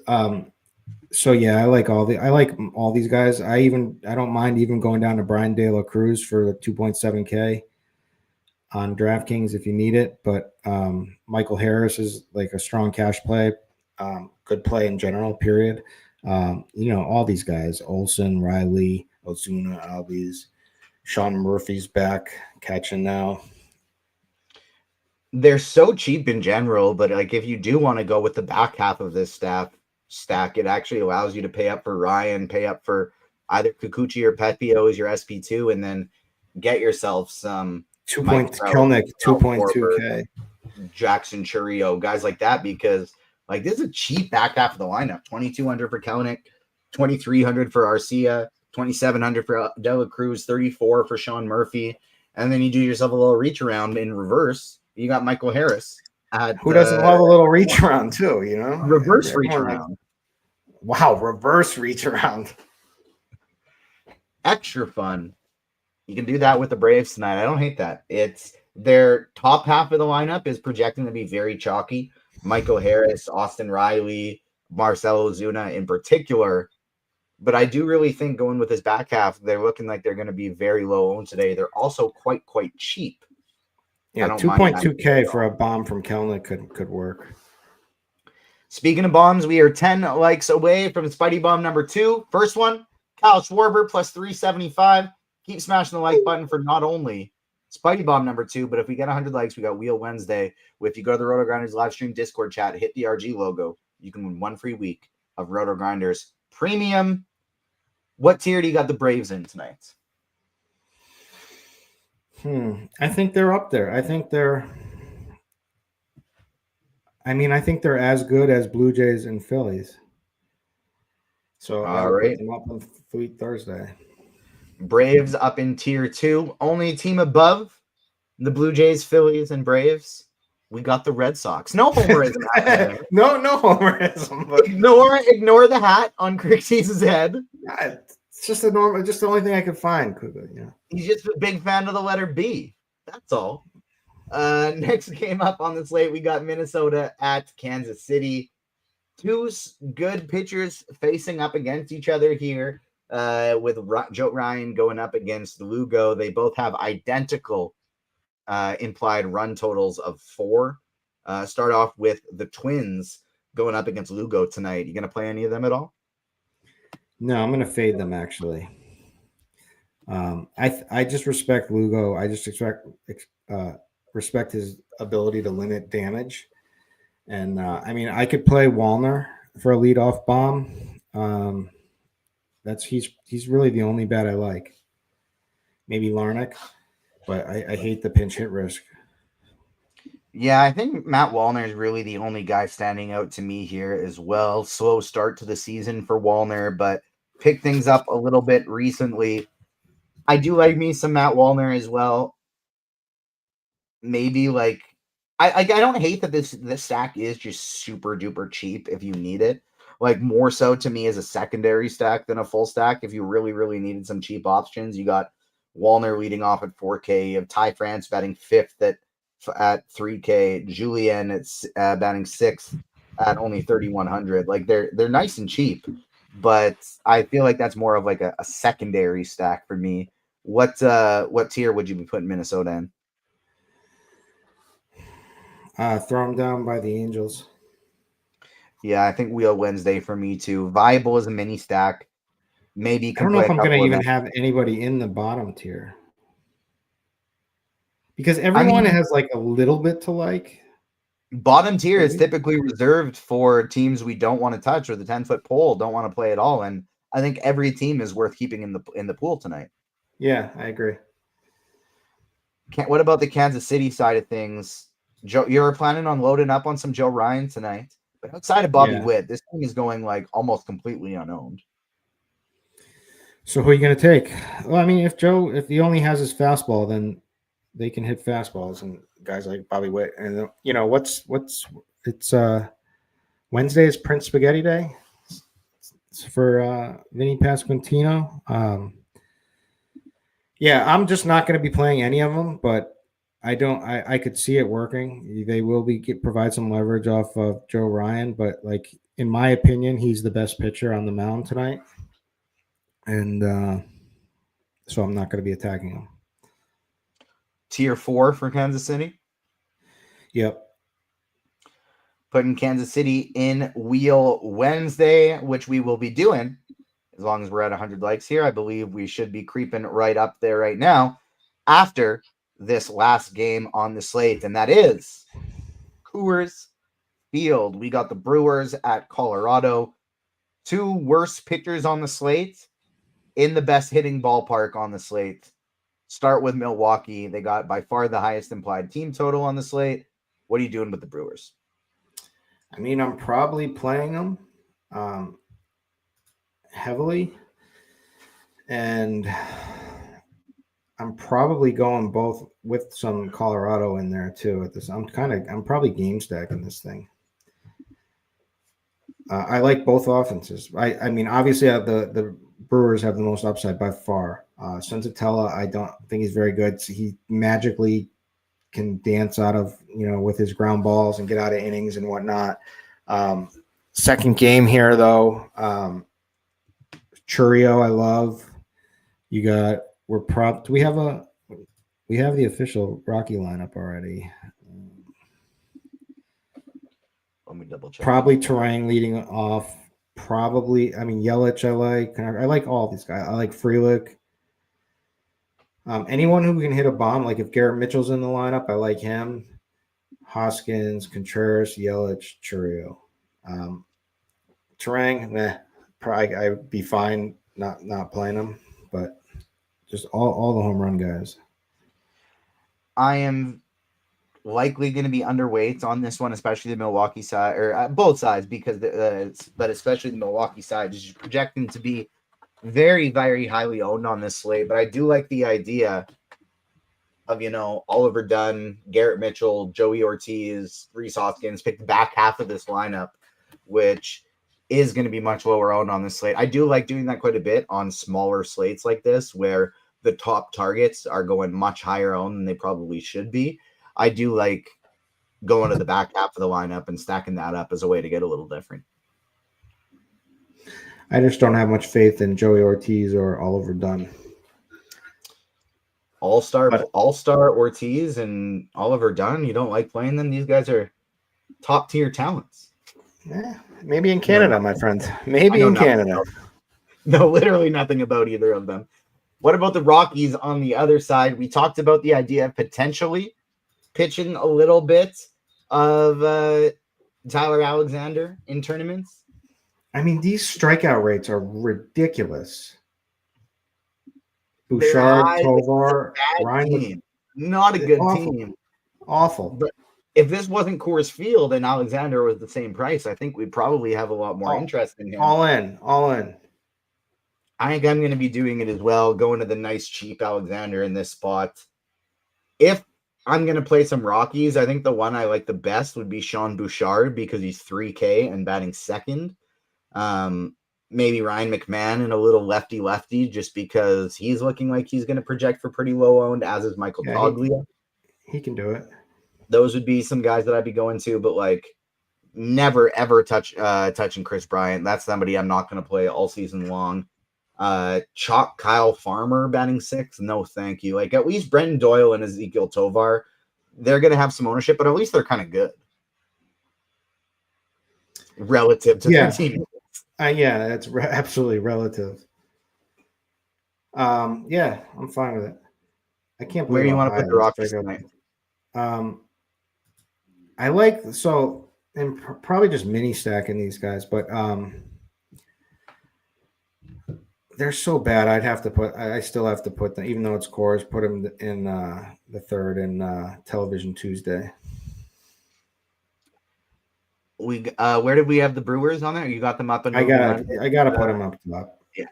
So yeah, I like all these guys. I don't mind even going down to Brian De La Cruz for the 2.7K on DraftKings if you need it. But Michael Harris is like a strong cash play, good play in general. Period. All these guys: Olsen, Riley, Ozuna, Albies, Sean Murphy's back catching now. They're so cheap in general, but like if you do want to go with the back half of this stack, it actually allows you to pay up for Ryan, pay up for either Kikuchi or Pepio as your SP2, and then get yourself some Kelnick, 2.2K, Jackson Churio, guys like that, because like this is a cheap back half of the lineup. 2,200 for Kelnick, 2,300 for Arcia, 2,700 for De La Cruz, 34 for Sean Murphy, and then you do yourself a little reach around in reverse. You got Michael Harris. Who doesn't love a little reach around too? Reverse reach around. Wow, reverse reach around. Extra fun. You can do that with the Braves tonight. I don't hate that. It's their top half of the lineup is projecting to be very chalky. Michael Harris, Austin Riley, Marcell Ozuna in particular. But I do really think going with this back half, they're looking like they're going to be very low owned today. They're also quite cheap. Yeah, 2.2K for a bomb from Kelnick could work. Speaking of bombs, we are 10 likes away from Spidey Bomb number 2. First one, Kyle Schwarber plus 375. Keep smashing the like button for not only Spidey Bomb number 2, but if we get 100 likes, we got Wheel Wednesday. If you go to the RotoGrinders live stream Discord chat, hit the RG logo, you can win 1 free week of RotoGrinders Premium. What tier do you got the Braves in tonight? I think they're up there. I think they're as good as Blue Jays and Phillies. So I'll put them up on Fleet Thursday. Braves up in tier 2. Only team above the Blue Jays, Phillies, and Braves. We got the Red Sox. No homerism. no homerism. But ignore the hat on Crixie's head. It's just the only thing I could find. Yeah. He's just a big fan of the letter B. That's all. Next game up on the slate, we got Minnesota at Kansas City. 2 good pitchers facing up against each other here. With Joe Ryan going up against Lugo. They both have identical implied run totals of 4. Start off with the Twins going up against Lugo tonight. You going to play any of them at all? No, I'm going to fade them actually. I just respect Lugo. I just respect his ability to limit damage. And I could play Wallner for a leadoff bomb. He's really the only bat I like. Maybe Larnach, but I hate the pinch hit risk. Yeah, I think Matt Wallner is really the only guy standing out to me here as well. Slow start to the season for Wallner, but picked things up a little bit recently. I do like me some Matt Wallner as well. Maybe like I don't hate that this stack is just super duper cheap if you need it. Like more so to me as a secondary stack than a full stack. If you really needed some cheap options, you got Wallner leading off at 4K. You have Ty France batting 5th at 3K. Julian it's batting 6th at only 3,100. Like they're nice and cheap, but I feel like that's more of like a secondary stack for me. What tier would you be putting Minnesota in? Throw them down by the Angels. Yeah, I think Wheel Wednesday for me too. Viable as a mini stack. Maybe I don't know if I'm going to even have anybody in the bottom tier because everyone has like a little bit to like. Bottom tier is typically reserved for teams we don't want to touch or the 10-foot pole don't want to play at all. And I think every team is worth keeping in the pool tonight. Yeah, I agree. What about the Kansas City side of things? Joe, you're planning on loading up on some Joe Ryan tonight, but outside of Bobby Witt, this team is going like almost completely unowned. So who are you going to take? Well, I mean, if he only has his fastball, then they can hit fastballs, and guys like Bobby Witt. And it's Wednesday is Prince Spaghetti Day. It's for Vinny Pasquantino. Yeah, I'm just not going to be playing any of them, but I could see it working. They will provide some leverage off of Joe Ryan, but like in my opinion, he's the best pitcher on the mound tonight. And so I'm not going to be attacking him. Tier 4 for Kansas City. Yep. Putting Kansas City in Wheel Wednesday, which we will be doing as long as we're at 100 likes here. I believe we should be creeping right up there right now after this last game on the slate, and that is Coors Field. We got the Brewers at Colorado. 2 worst pitchers on the slate in the best hitting ballpark on the slate. Start with Milwaukee. They got by far the highest implied team total on the slate. What are you doing with the Brewers? I mean, I'm probably playing them heavily, and I'm probably going both with some Colorado in there too. I'm probably game stacking this thing. I like both offenses. I mean, obviously, the Brewers have the most upside by far. Senzatella, I don't think he's very good. So he magically can dance out of, with his ground balls and get out of innings and whatnot. Second game here, though. Churio, I love. We have the official Rocky lineup already. Let me double check. Probably Terang leading off. Yelich I like all these guys. I like Frelick. Anyone who can hit a bomb, like if Garrett Mitchell's in the lineup, I like him. Hoskins, Contreras, Yelich, Churio. Terang, probably I'd be fine not playing him, but just all the home run guys. I am likely going to be underweight on this one, especially the Milwaukee side, or both sides, because but especially the Milwaukee side is projecting to be very, very highly owned on this slate. But I do like the idea of, Oliver Dunn, Garrett Mitchell, Joey Ortiz, Rhys Hoskins, pick the back half of this lineup, which is going to be much lower owned on this slate. I do like doing that quite a bit on smaller slates like this, where the top targets are going much higher owned than they probably should be. I do like going to the back half of the lineup and stacking that up as a way to get a little different. I just don't have much faith in Joey Ortiz or Oliver Dunn. All-star Ortiz and Oliver Dunn, you don't like playing them? These guys are top-tier talents. Yeah, maybe in Canada, my friend. Maybe in Canada. No, literally nothing about either of them. What about the Rockies on the other side? We talked about the idea of potentially pitching a little bit of Tyler Alexander in tournaments. I mean, these strikeout rates are ridiculous. Bouchard, Tovar, Ryan, not a good team. Awful. But if this wasn't Coors Field and Alexander was the same price, I think we'd probably have a lot more interest in him. All in. I think I'm going to be doing it as well, going to the nice, cheap Alexander in this spot. If I'm going to play some Rockies, I think the one I like the best would be Sean Bouchard because he's 3K and batting second. Maybe Ryan McMahon and a little lefty just because he's looking like he's going to project for pretty low owned, as is Michael Toglia. He can do it. Those would be some guys that I'd be going to, but like never ever touching Chris Bryant. That's somebody I'm not going to play all season long. Chalk Kyle Farmer batting 6. No, thank you. Like at least Brenton Doyle and Ezekiel Tovar, they're going to have some ownership, but at least they're kind of good relative to their team. Yeah, that's absolutely relative. Yeah, I'm fine with it. I can't believe where you want to put the Rockies tonight. I like and probably just mini stacking these guys, but they're so bad. I still have to put them, even though it's Coors, put them in the third in Television Tuesday. Where did we have the Brewers on there? You got them up in I got to put them up top. Yeah.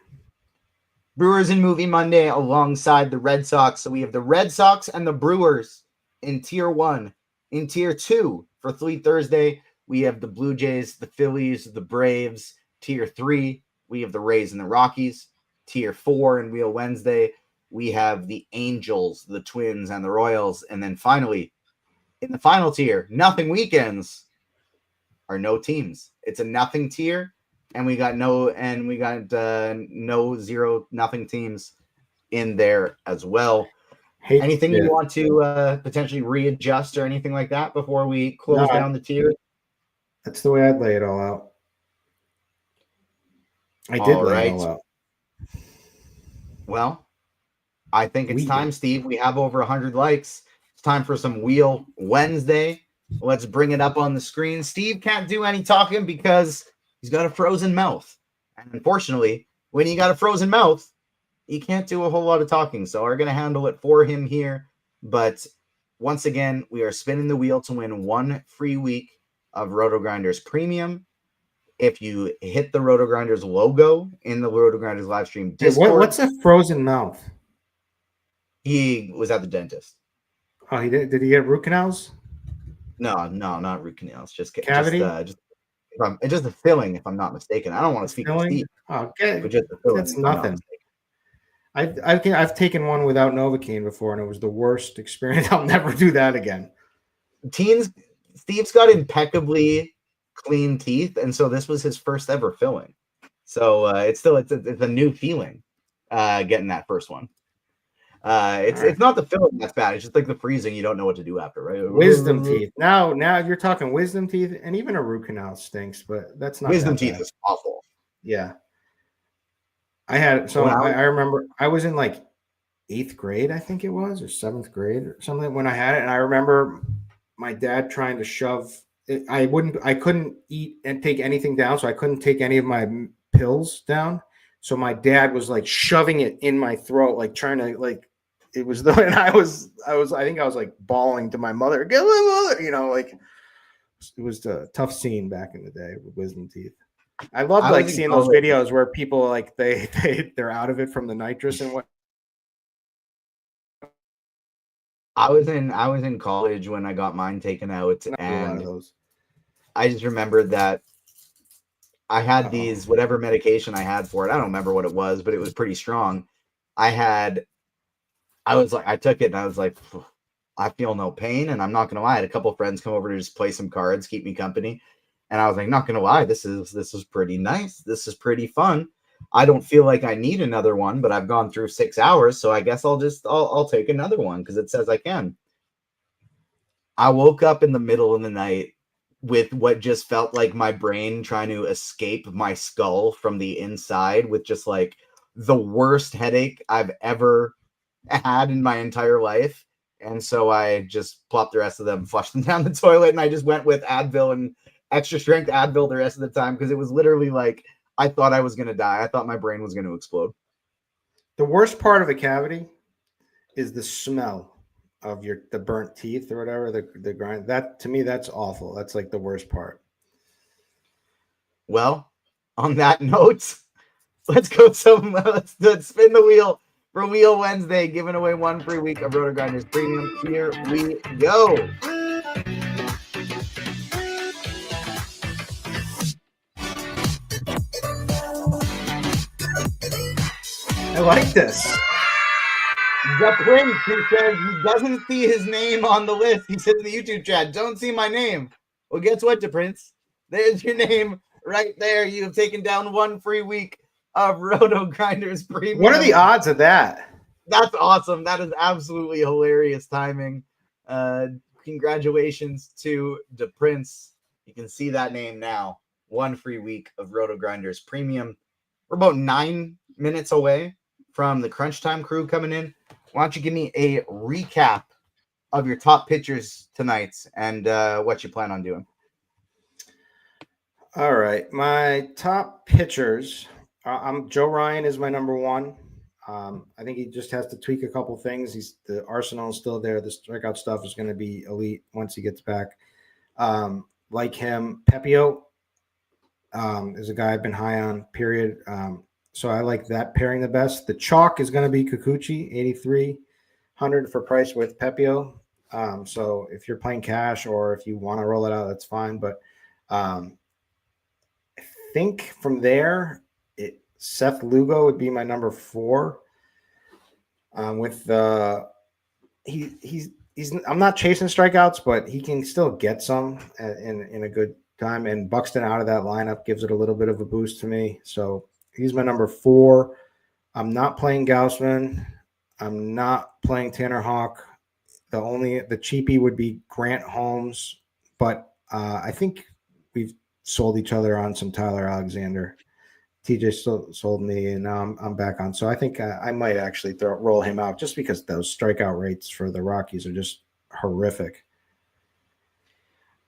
Brewers in Movie Monday alongside the Red Sox. So we have the Red Sox and the Brewers in tier 1. In tier 2 for Fleet Thursday, we have the Blue Jays, the Phillies, the Braves. Tier 3, we have the Rays and the Rockies. Tier 4 in Wheel Wednesday, we have the Angels, the Twins, and the Royals. And then finally, in the final tier, nothing weekends are no teams. It's a nothing tier, and we got no 0 nothing teams in there as well. Anything you want to potentially readjust or anything like that before we close down the tier? That's the way I'd lay it all out. I did lay it all out. Well, I think it's time, Steve. We have over 100 likes. It's time for some Wheel Wednesday. Let's bring it up on the screen. Steve can't do any talking because he's got a frozen mouth. And unfortunately, when you got a frozen mouth, you can't do a whole lot of talking. So we're going to handle it for him here. But once again, we are spinning the wheel to win 1 free week of RotoGrinders Premium. If you hit the RotoGrinders logo in the RotoGrinders live stream Discord. What's a frozen mouth? He was at the dentist. Oh, he did. Did he get root canals? No, not root canals. Just cavity. Just a filling, if I'm not mistaken. I don't want to speak to Steve. Oh, okay, but just a filling, that's nothing. I've taken one without Novocaine before, and it was the worst experience. I'll never do that again. Steve's got impeccably clean teeth, and so this was his first ever filling. So it's a new feeling getting that first one. It's not the filling that's bad. It's just like the freezing. You don't know what to do after, right? Wisdom teeth. Now if you're talking wisdom teeth, and even a root canal stinks, but that's not wisdom teeth is awful. Yeah. I remember I was in like 8th grade, I think it was, or 7th grade or something when I had it. And I remember my dad trying to shove it. I couldn't eat and take anything down. So I couldn't take any of my pills down. So my dad was like shoving it in my throat, like trying to like, it was the, and I think I was like bawling to my mother, get my mother, like it was a tough scene back in the day with wisdom teeth. I love like seeing those videos where people like they're out of it from the nitrous and what. I was in college when I got mine taken out, and I just remembered that I had these whatever medication I had for it. I don't remember what it was, but it was pretty strong. I took it and I was like, I feel no pain, and I'm not gonna lie. I had a couple of friends come over to just play some cards, keep me company. And I was like, not going to lie, this is pretty nice. This is pretty fun. I don't feel like I need another one, but I've gone through 6 hours. So I guess I'll take another one because it says I can. I woke up in the middle of the night with what just felt like my brain trying to escape my skull from the inside with just like the worst headache I've ever had in my entire life. And so I just plopped the rest of them, flushed them down the toilet, and I just went with Advil and extra strength Advil the rest of the time because it was literally like I thought I was going to die. I thought my brain was going to explode. The worst part of a cavity is the smell of the burnt teeth or whatever, the grind. That to me, that's awful. That's like the worst part. Well, on that note, let's spin the wheel for Wheel Wednesday, giving away 1 free week of RotoGrinders Premium. Here we go. I like this. The Prince, who says he doesn't see his name on the list. He said in the YouTube chat, don't see my name. Well, guess what, Prince? There's your name right there. You have taken down 1 free week of RotoGrinders Premium. What are the odds of that? That's awesome. That is absolutely hilarious timing. Congratulations to the Prince. You can see that name now. 1 free week of RotoGrinders Premium. We're about 9 minutes away from the Crunch Time crew coming in. Why don't you give me a recap of your top pitchers tonight and what you plan on doing? All right. My top pitchers, Joe Ryan is my number 1. I think he just has to tweak a couple things. The arsenal is still there. The strikeout stuff is going to be elite once he gets back. Like him, Pepio is a guy I've been high on, period. So I like that pairing the best. The chalk is going to be Kikuchi, 8,300 for price with Pepio. So if you're playing cash or if you want to roll it out, that's fine. But I think from there, Seth Lugo would be my number 4. With I'm not chasing strikeouts, but he can still get some in a good time. And Buxton out of that lineup gives it a little bit of a boost to me. So he's my number 4. I'm not playing Gaussman. I'm not playing Tanner Hawk. The cheapie would be Grant Holmes, but I think we've sold each other on some Tyler Alexander. TJ sold me, and now I'm back on. So I think I might actually roll him out just because those strikeout rates for the Rockies are just horrific.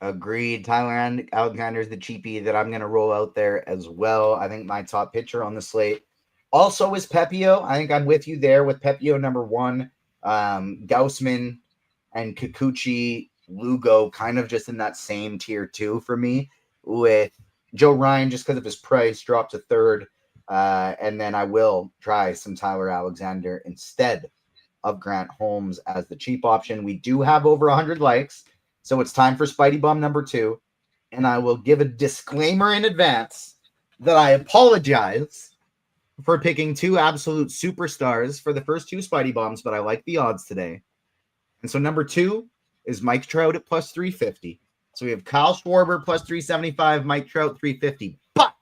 Agreed. Tyler Alexander is the cheapie that I'm going to roll out there as well. I think my top pitcher on the slate also is Pepio. I think I'm with you there with Pepio number 1. Gaussman and Kikuchi, Lugo kind of just in that same tier 2 for me, with Joe Ryan just because of his price dropped to 3rd. And then I will try some Tyler Alexander instead of Grant Holmes as the cheap option. We do have over 100 likes, so it's time for Spidey Bomb number 2. And I will give a disclaimer in advance that I apologize for picking 2 absolute superstars for the first 2 Spidey Bombs, but I like the odds today. And so number 2 is Mike Trout at plus 350. So we have Kyle Schwarber plus 375, Mike Trout 350. But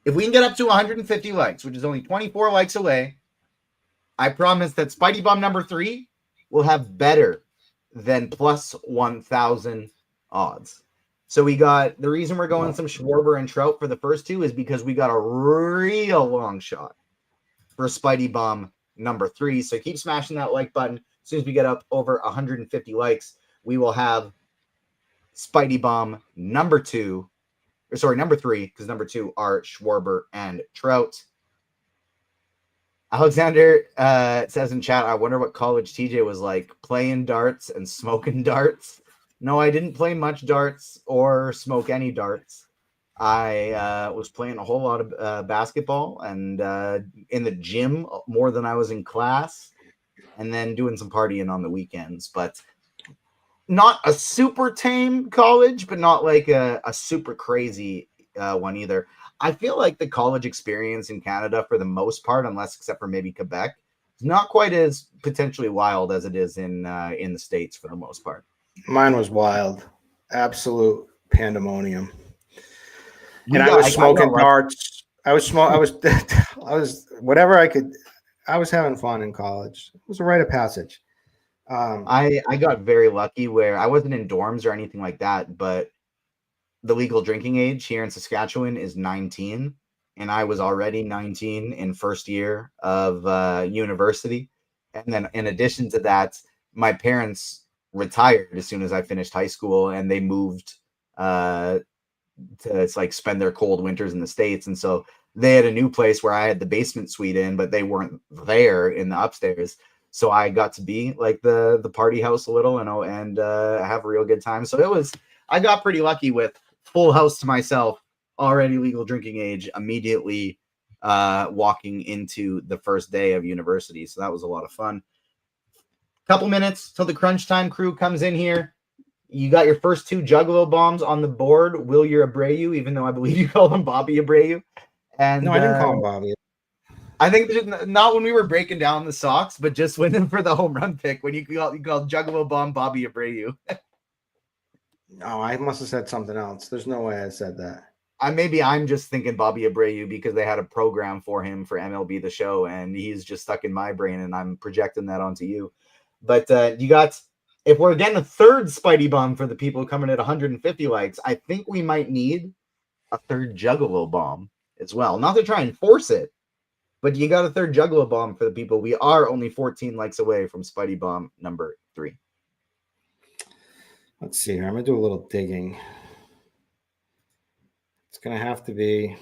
if we can get up to 150 likes, which is only 24 likes away, I promise that Spidey Bomb number 3 will have better than plus 1,000 odds. So we got, the reason we're going some Schwarber and Trout for the first 2 is because we got a real long shot for Spidey Bomb number 3. So keep smashing that like button. As soon as we get up over 150 likes, we will have Spidey Bomb number 3, because number 2 are Schwarber and Trout. Alexander says in chat, I wonder what college TJ was like, playing darts and smoking darts. No, I didn't play much darts or smoke any darts. I was playing a whole lot of basketball and in the gym more than I was in class, and then doing some partying on the weekends. But not a super tame college, but not like a super crazy one either. I feel like the college experience in Canada, for the most part, except for maybe Quebec, is not quite as potentially wild as it is in the States for the most part. Mine was wild, absolute pandemonium. And I was smoking darts. I was whatever I could. I was having fun in college. It was a rite of passage. I got very lucky where I wasn't in dorms or anything like that, but the legal drinking age here in Saskatchewan is 19, and I was already 19 in first year of university. And then in addition to that, my parents retired as soon as I finished high school, and they moved to spend their cold winters in the States. And so they had a new place where I had the basement suite in, but they weren't there in the upstairs. So I got to be like the party house a little, and have a real good time. So I got pretty lucky with full house to myself, already legal drinking age, immediately walking into the first day of university. So that was a lot of fun. Couple minutes till the crunch time crew comes in here. You got your first 2 Juggalo bombs on the board. Wilyer Abreu, even though I believe you call him Bobby Abreu. And no, I didn't call him Bobby. I think not when we were breaking down the Sox, but just when for the home run pick, when you called Juggalo bomb Bobby Abreu. No, I must have said something else. There's no way I said that. Maybe I'm just thinking Bobby Abreu because they had a program for him for MLB The Show, and he's just stuck in my brain, and I'm projecting that onto you. But you got, if we're getting a third Spidey Bomb for the people coming at 150 likes, I think we might need a third Juggalo Bomb as well. Not to try and force it, but you got a third Juggalo Bomb for the people. We are only 14 likes away from Spidey Bomb number 3. Let's see here. I'm going to do a little digging. It's going to have to be,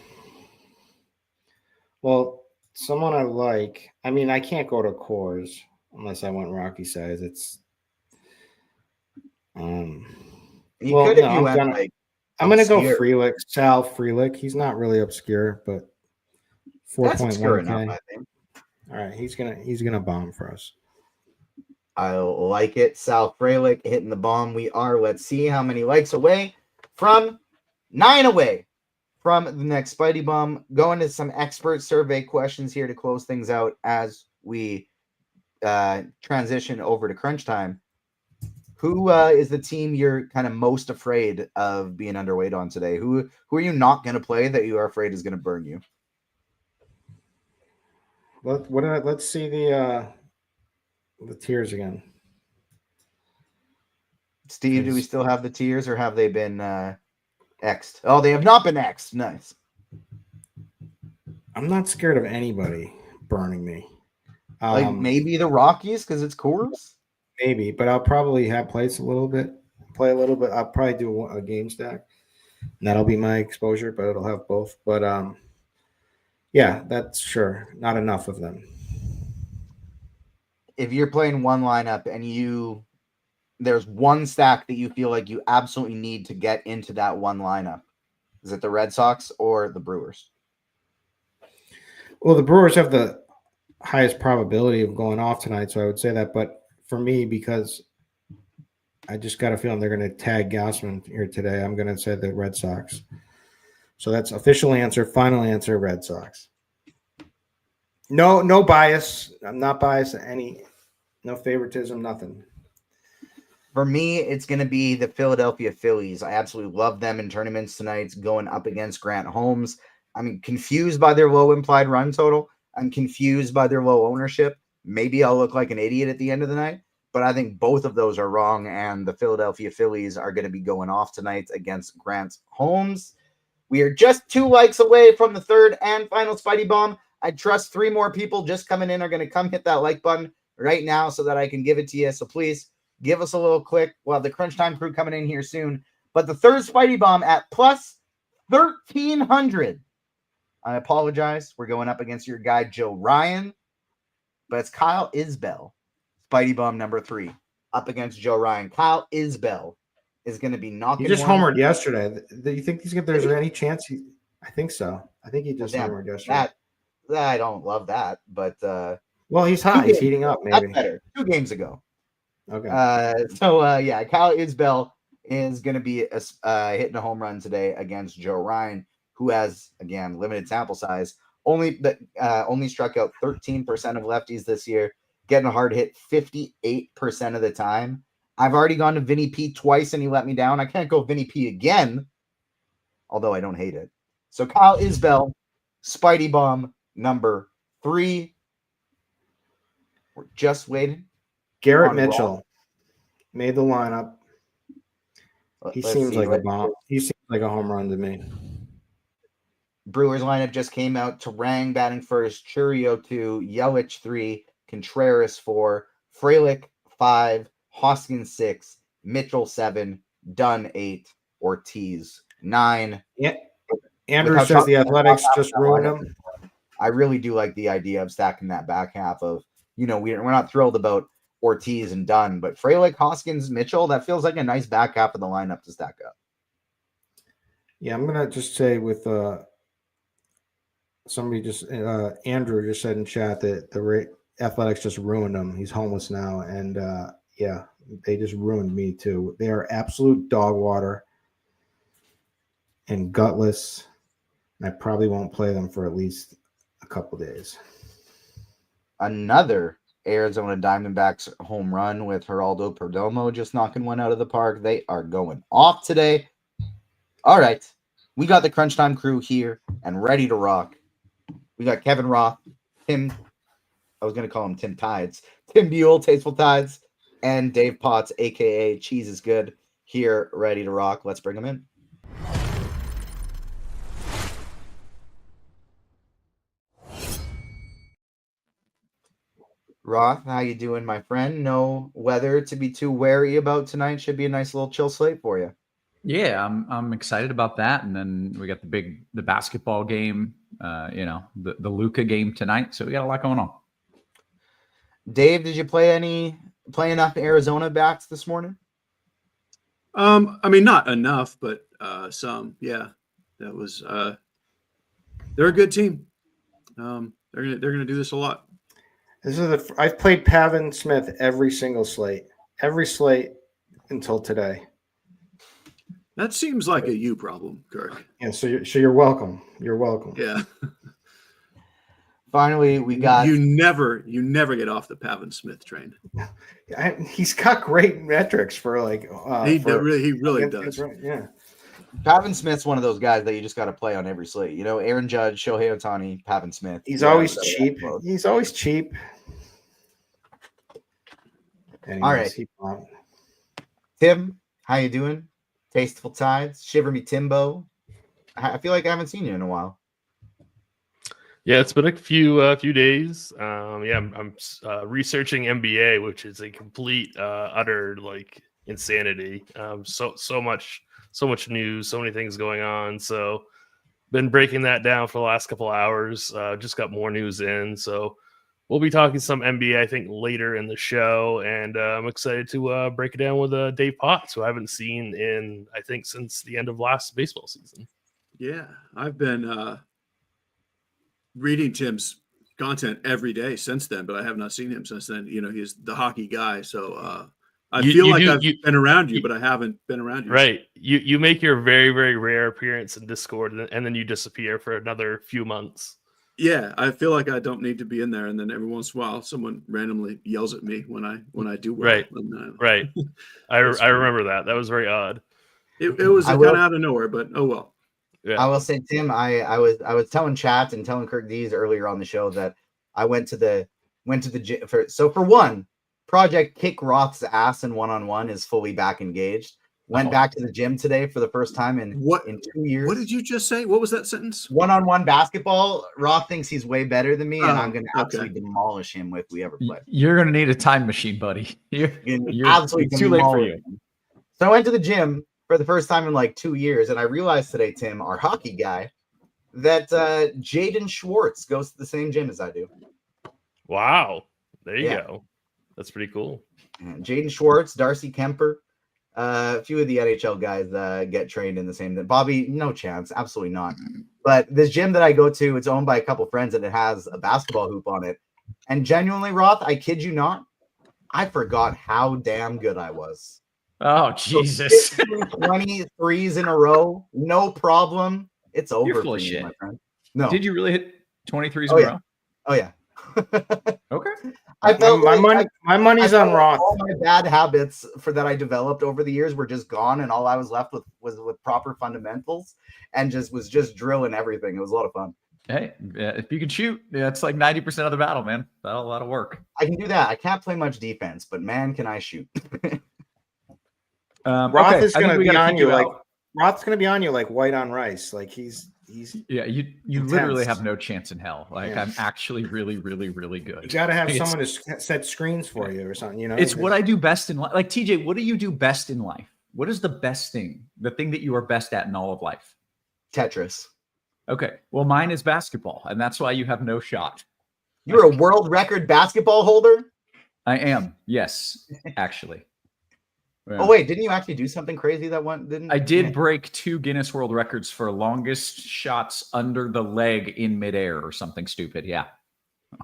well, someone I like. I mean, I can't go to Coors unless I want Rocky size. It's I'm going to go Frelick, Sal Frelick. He's not really obscure, but 4.1 enough, I think. All right, he's gonna bomb for us. I like it. Sal Frelick hitting the bomb. We are, let's see how many likes away from 9 away from the next Spidey Bomb. Going to some expert survey questions here to close things out as we transition over to crunch time. Who is the team you're kind of most afraid of being underweight on today? Who are you not going to play that you are afraid is going to burn you? Let's see the tiers again. Steve, do we still have the tiers or have they been X'd? Oh, they have not been X'd. Nice. I'm not scared of anybody burning me. Like maybe the Rockies because it's Coors? Maybe, but I'll probably play a little bit. I'll probably do a game stack. And that'll be my exposure, but it'll have both. But yeah, that's sure. Not enough of them. If you're playing one lineup and there's one stack that you feel like you absolutely need to get into that one lineup, is it the Red Sox or the Brewers? Well, the Brewers have the highest probability of going off tonight, so I would say that. But for me, because I just got a feeling they're going to tag Gausman here today, I'm going to say the Red Sox. So that's official answer, final answer, Red Sox. No bias. I'm not biased to any. No favoritism, nothing. For me, it's going to be the Philadelphia Phillies. I absolutely love them in tournaments tonight, going up against Grant Holmes. I'm confused by their low implied run total. I'm confused by their low ownership. Maybe I'll look like an idiot at the end of the night, but I think both of those are wrong, and the Philadelphia Phillies are going to be going off tonight against Grant Holmes. We are just 2 likes away from the third and final Spidey Bomb. I trust 3 more people just coming in are going to come hit that like button right now so that I can give it to you. So please give us a little click. We'll have the Crunch Time crew coming in here soon. But the third Spidey Bomb at plus 1,300. I apologize. We're going up against your guy, Joe Ryan. But it's Kyle Isbell, Spidey Bomb number 3, up against Joe Ryan. Kyle Isbell is going to be knocking. He just homered yesterday. Do you think there's any chance? I think so. I think he just homered yesterday. I don't love that, but well, he's hot. He's heating up. Maybe that's better. 2 games ago. Okay. Yeah, Kyle Isbell is going to be hitting a home run today against Joe Ryan, who has, again, limited sample size. Only struck out 13% of lefties this year, getting a hard hit 58% of the time. I've already gone to Vinny P twice and he let me down. I can't go Vinny P again, although I don't hate it. So Kyle Isbell, Spidey Bomb number 3. We're just waiting. Garrett Mitchell made the lineup. He seems like a bomb. He seems like a home run to me. Brewers lineup just came out. Terang batting first, Churio 2, Yelich 3, Contreras 4, Frelick 5, Hoskins 6, Mitchell 7, Dunn 8, Ortiz 9. Yeah. Andrew says the Athletics just ruined him. I really do like the idea of stacking that back half of, we're not thrilled about Ortiz and Dunn, but Frelick, Hoskins, Mitchell, that feels like a nice back half of the lineup to stack up. Yeah, I'm going to just say with somebody Andrew just said in chat that the Athletics just ruined him. He's homeless now. And yeah, they just ruined me too. They are absolute dog water and gutless. And I probably won't play them for at least a couple days. Another Arizona Diamondbacks home run with Geraldo Perdomo just knocking one out of the park. They are going off today. All right. We got the Crunch Time crew here and ready to rock. We got Kevin Roth, I was going to call him Tim Tides, Tim Buell, TastefulTides, and Dave Potts, a.k.a. Cheeseisgood, here ready to rock. Let's bring them in. Roth, how you doing, my friend? No weather to be too wary about tonight. Should be a nice little chill slate for you. Yeah, I'm excited about that. And then we got the basketball game, the Luka game tonight. So we got a lot going on. Dave, did you play enough Arizona backs this morning? I mean, not enough, but some. Yeah, that was. They're a good team. They're gonna do this a lot. I've played Pavin Smith every single slate until today. That seems like a you problem, Kirk. Yeah, so you're welcome. You're welcome. Yeah. Finally, we got you never get off the Pavin Smith train. He's got great metrics for like he really does. Yeah. Pavin Smith's one of those guys that you just got to play on every slate. You know, Aaron Judge, Shohei Ohtani, Pavin Smith. He's always cheap. He's always cheap. Anyways, all right. Tim, how you doing? Tasteful Tides, Shiver Me Timbo. I feel like I haven't seen you in a while. Yeah, it's been a few days. I'm researching NBA, which is a complete utter like insanity. So much news, so many things going on. So been breaking that down for the last couple hours. Just got more news in. So we'll be talking some NBA, I think, later in the show. And I'm excited to break it down with Dave Potts, who I haven't seen in, I think, since the end of last baseball season. Yeah, I've been reading Tim's content every day since then, but I have not seen him since then. You know, he's the hockey guy. So I feel like I've been around you, but I haven't been around you. Right. You make your very, very rare appearance in Discord, and then you disappear for another few months. Yeah, I feel like I don't need to be in there, and then every once in a while, someone randomly yells at me when I do well. Right, right. I remember that. That was very odd. It was kind of out of nowhere, but oh well. Yeah. I will say, Tim, I was telling Chat and telling Kirk Dees earlier on the show that I went to the gym for one, Project Kick Roth's ass in 1-on-1 is fully back engaged. Went back to the gym today for the first time in 2 years. What did you just say? What was that sentence? 1-on-1 basketball. Roth thinks he's way better than me, and I'm going to absolutely demolish him if we ever play. You're going to need a time machine, buddy. You're absolutely too late for you. So I went to the gym for the first time in like 2 years, and I realized today, Tim, our hockey guy, that Jaden Schwartz goes to the same gym as I do. Wow. There you go. That's pretty cool. Jaden Schwartz, Darcy Kemper, a few of the NHL guys get trained in the same thing. Bobby, no chance. Absolutely not. But this gym that I go to, it's owned by a couple friends, and it has a basketball hoop on it. And genuinely, Roth, I kid you not, I forgot how damn good I was. Oh, Jesus. 23s in a row, no problem. It's over. You're full for of me, shit. my friend. No. Did you really hit 23s in a row? Oh, yeah. Okay. I felt my money's on Roth. All my bad habits that I developed over the years were just gone, and all I was left with was proper fundamentals, and was just drilling everything. It was a lot of fun. Hey, if you can shoot, it's like 90% of the battle, man. That'll work. I can do that. I can't play much defense, but man, can I shoot? Roth is going to be on you like Roth's going to be on you like white on rice. Like he's you literally have no chance in hell. Like I'm actually really, really, really good. You got to have someone to set screens for you or something. You know, it's what I do best in life. Like TJ, what do you do best in life? What is the best thing? The thing that you are best at in all of life? Tetris. Okay. Well, mine is basketball, and that's why you have no shot. You're a world record basketball holder? I am. Yes, actually. Yeah. Oh, wait, didn't you actually do something crazy that one didn't? I did break 2 Guinness World Records for longest shots under the leg in midair or something stupid. Yeah.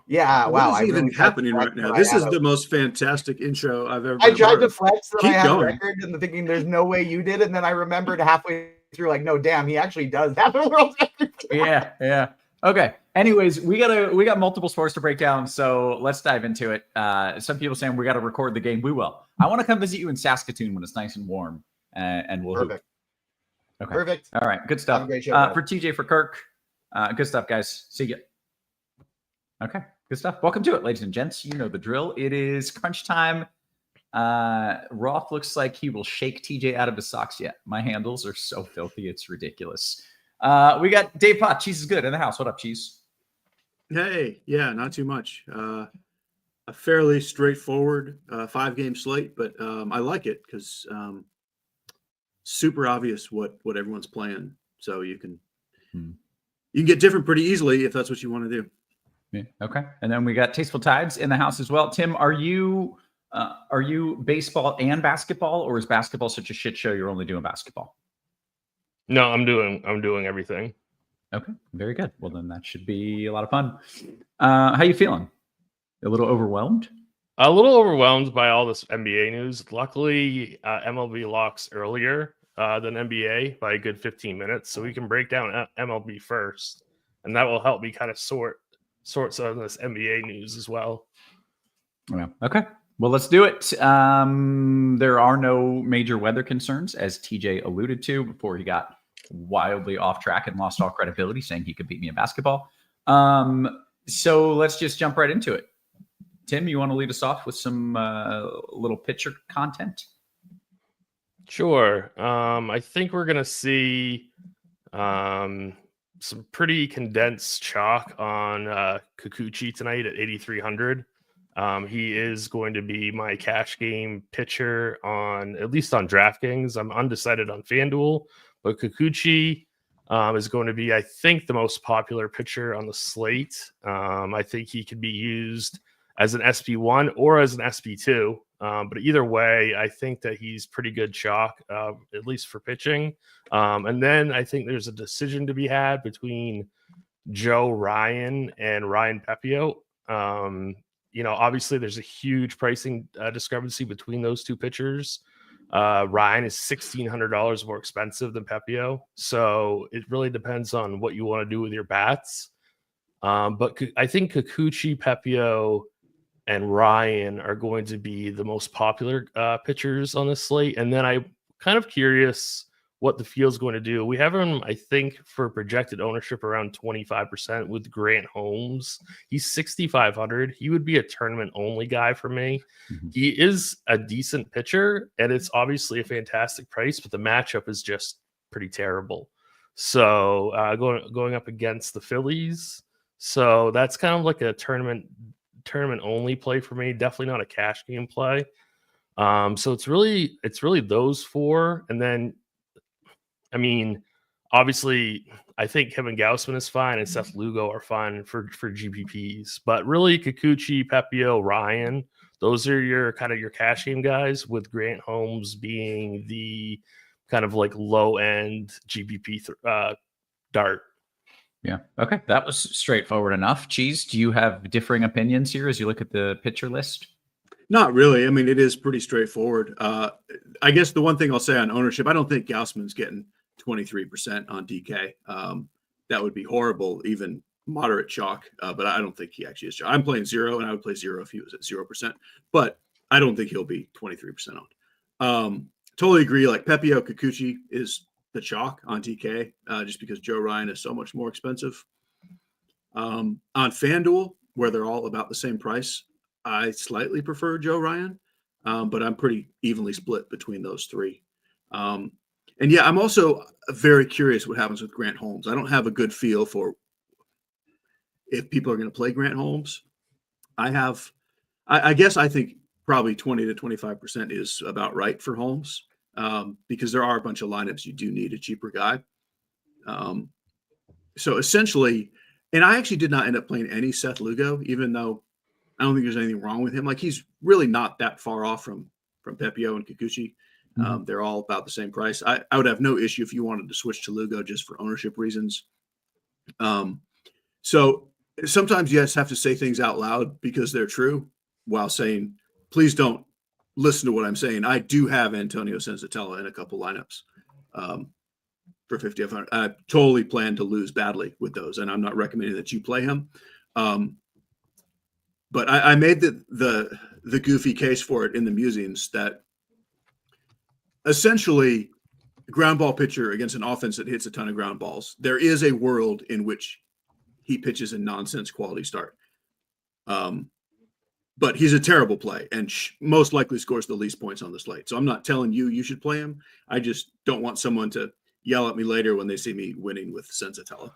Yeah. Wow. What is even happening right now? This is the most fantastic intro I've ever. I tried to flex that I had a record and thinking there's no way you did. And then I remembered halfway through, like, no, damn, he actually does have a world record. Yeah. Okay. Anyways, we got multiple sports to break down, so let's dive into it. Some people saying we got to record the game. We will. I want to come visit you in Saskatoon when it's nice and warm, and we'll perfect. Hoop. Okay. Perfect. All right. Good stuff. Great show, for TJ, for Kirk. Good stuff, guys. See you. Okay. Good stuff. Welcome to it, ladies and gents. You know the drill. It is crunch time. Roth looks like he will shake TJ out of his socks yet. My handles are so filthy, it's ridiculous. We got Dave Pot. Cheese is good in the house. What up, Cheese? Hey, yeah, not too much. A fairly straightforward 5-game slate, but I like it because super obvious what everyone's playing, so you can get different pretty easily if that's what you want to do. Yeah. Okay, and then we got Tasteful Tides in the house as well. Tim, are you baseball and basketball, or is basketball such a shit show you're only doing basketball? No, I'm doing everything. Okay, very good. Well, then that should be a lot of fun. How you feeling? A little overwhelmed? A little overwhelmed by all this NBA news. Luckily, MLB locks earlier than NBA by a good 15 minutes, so we can break down MLB first, and that will help me kind of sort some of this NBA news as well. Yeah. Okay. Well, let's do it. There are no major weather concerns, as TJ alluded to before he got wildly off track and lost all credibility, saying he could beat me in basketball. So let's just jump right into it. Tim, you want to lead us off with some little pitcher content? Sure. I think we're going to see some pretty condensed chalk on Kikuchi tonight at 8,300. He is going to be my cash game pitcher at least on DraftKings. I'm undecided on FanDuel, but Kikuchi is going to be, I think, the most popular pitcher on the slate. I think he could be used as an SP1 or as an SP2. But either way, I think that he's pretty good chalk, at least for pitching. And then I think there's a decision to be had between Joe Ryan and Ryan Pepio. Obviously there's a huge pricing discrepancy between those two pitchers. Ryan is $1,600 more expensive than Pepio. So it really depends on what you want to do with your bats. But I think Kikuchi, Pepio, and Ryan are going to be the most popular pitchers on this slate. And then I'm kind of curious what the field's going to do. We have him, I think, for projected ownership around 25% with Grant Holmes. He's 6,500. He would be a tournament-only guy for me. Mm-hmm. He is a decent pitcher, and it's obviously a fantastic price, but the matchup is just pretty terrible. So going up against the Phillies. So that's kind of like a tournament only play for me, definitely not a cash game play. So it's really those four. And then obviously I think Kevin Gausman is fine and Seth Lugo are fine for GPPs, but really Kikuchi, Pepio, Ryan, those are your cash game guys, with Grant Holmes being the kind of like low end GPP dart. Yeah. Okay. That was straightforward enough. Cheese, do you have differing opinions here as you look at the pitcher list? Not really. It is pretty straightforward. I guess the one thing I'll say on ownership, I don't think Gausman's getting 23% on DK. That would be horrible, even moderate chalk. But I don't think he actually is chalk. I'm playing 0, and I would play 0 if he was at 0%. But I don't think he'll be 23% on. Totally agree. Like Pepio, Kikuchi is the chalk on DK, just because Joe Ryan is so much more expensive. On FanDuel, where they're all about the same price, I slightly prefer Joe Ryan, but I'm pretty evenly split between those three. And yeah, I'm also very curious what happens with Grant Holmes. I don't have a good feel for if people are going to play Grant Holmes. I guess I think probably 20 to 25% is about right for Holmes. Because there are a bunch of lineups you do need a cheaper guy. So essentially, and I actually did not end up playing any Seth Lugo, even though I don't think there's anything wrong with him. Like, he's really not that far off from Pepio and Kikuchi. They're all about the same price. I would have no issue if you wanted to switch to Lugo just for ownership reasons. So sometimes you just have to say things out loud because they're true, while saying, please don't listen to what I'm saying. I do have Antonio Senzatella in a couple lineups for 5,500. I totally plan to lose badly with those, and I'm not recommending that you play him. But I made the goofy case for it in the musings that essentially ground ball pitcher against an offense that hits a ton of ground balls. There is a world in which he pitches a nonsense quality start. But he's a terrible play and most likely scores the least points on the slate. So I'm not telling you should play him. I just don't want someone to yell at me later when they see me winning with Senzatella.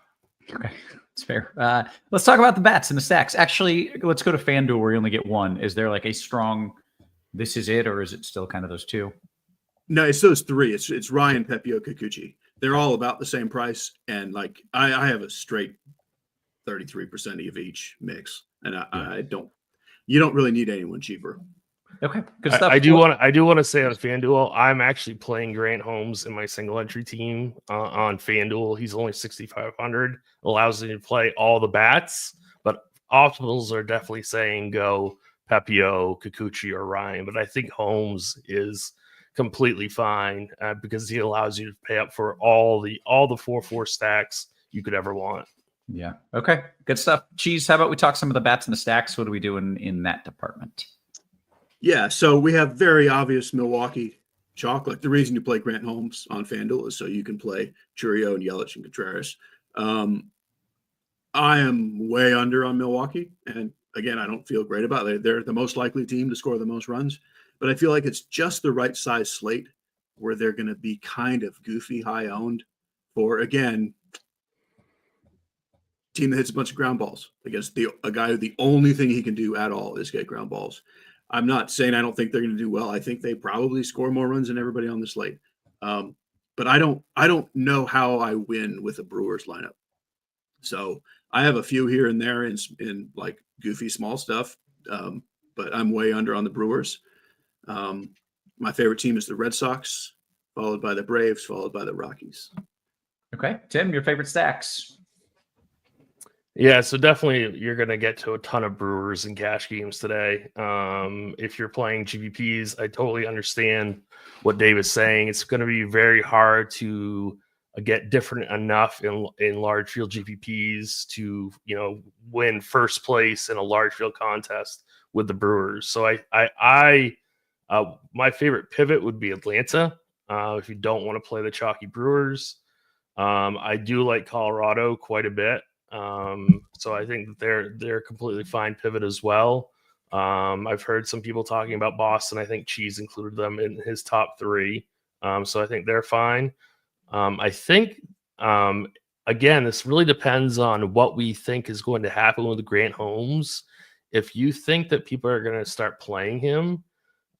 Okay, that's fair. Let's talk about the bats and the stacks. Actually, let's go to FanDuel where you only get one. Is there like a strong, this is it, or is it still kind of those two? No, it's those three. It's Ryan, Pepio, Kikuchi. They're all about the same price. And like, I have a straight 33% of each mix. And you don't really need anyone cheaper. Okay, good stuff. I do want to say on FanDuel, I'm actually playing Grant Holmes in my single entry team on FanDuel. He's only 6,500, allows me to play all the bats, but optimals are definitely saying go Pepio, Kikuchi, or Ryan, but I think Holmes is completely fine because he allows you to pay up for all the 4-4 stacks you could ever want. Yeah. Okay. Good stuff. Cheese, how about we talk some of the bats and the stacks? What do we do in that department? Yeah, so we have very obvious Milwaukee chalk. Like the reason you play Grant Holmes on FanDuel is so you can play Churio and Yelich and Contreras. I am way under on Milwaukee, and again, I don't feel great about it. They're the most likely team to score the most runs, but I feel like it's just the right size slate where they're going to be kind of goofy high owned for, again, team that hits a bunch of ground balls against a guy who the only thing he can do at all is get ground balls. I'm not saying I don't think they're going to do well. I think they probably score more runs than everybody on the slate. But I don't know how I win with a Brewers lineup. So I have a few here and there in like goofy small stuff, but I'm way under on the Brewers. My favorite team is the Red Sox, followed by the Braves, followed by the Rockies. Okay. Tim, your favorite stacks? Yeah, so definitely you're going to get to a ton of Brewers and cash games today. If you're playing GPPs, I totally understand what Dave is saying. It's going to be very hard to get different enough in large field GPPs to, win first place in a large field contest with the Brewers. So my favorite pivot would be Atlanta. If you don't want to play the chalky Brewers, I do like Colorado quite a bit. So I think they're completely fine pivot as well. I've heard some people talking about Boston. I think Cheese included them in his top 3. So I think they're fine. I think, again, this really depends on what we think is going to happen with Grant Holmes. If you think that people are going to start playing him,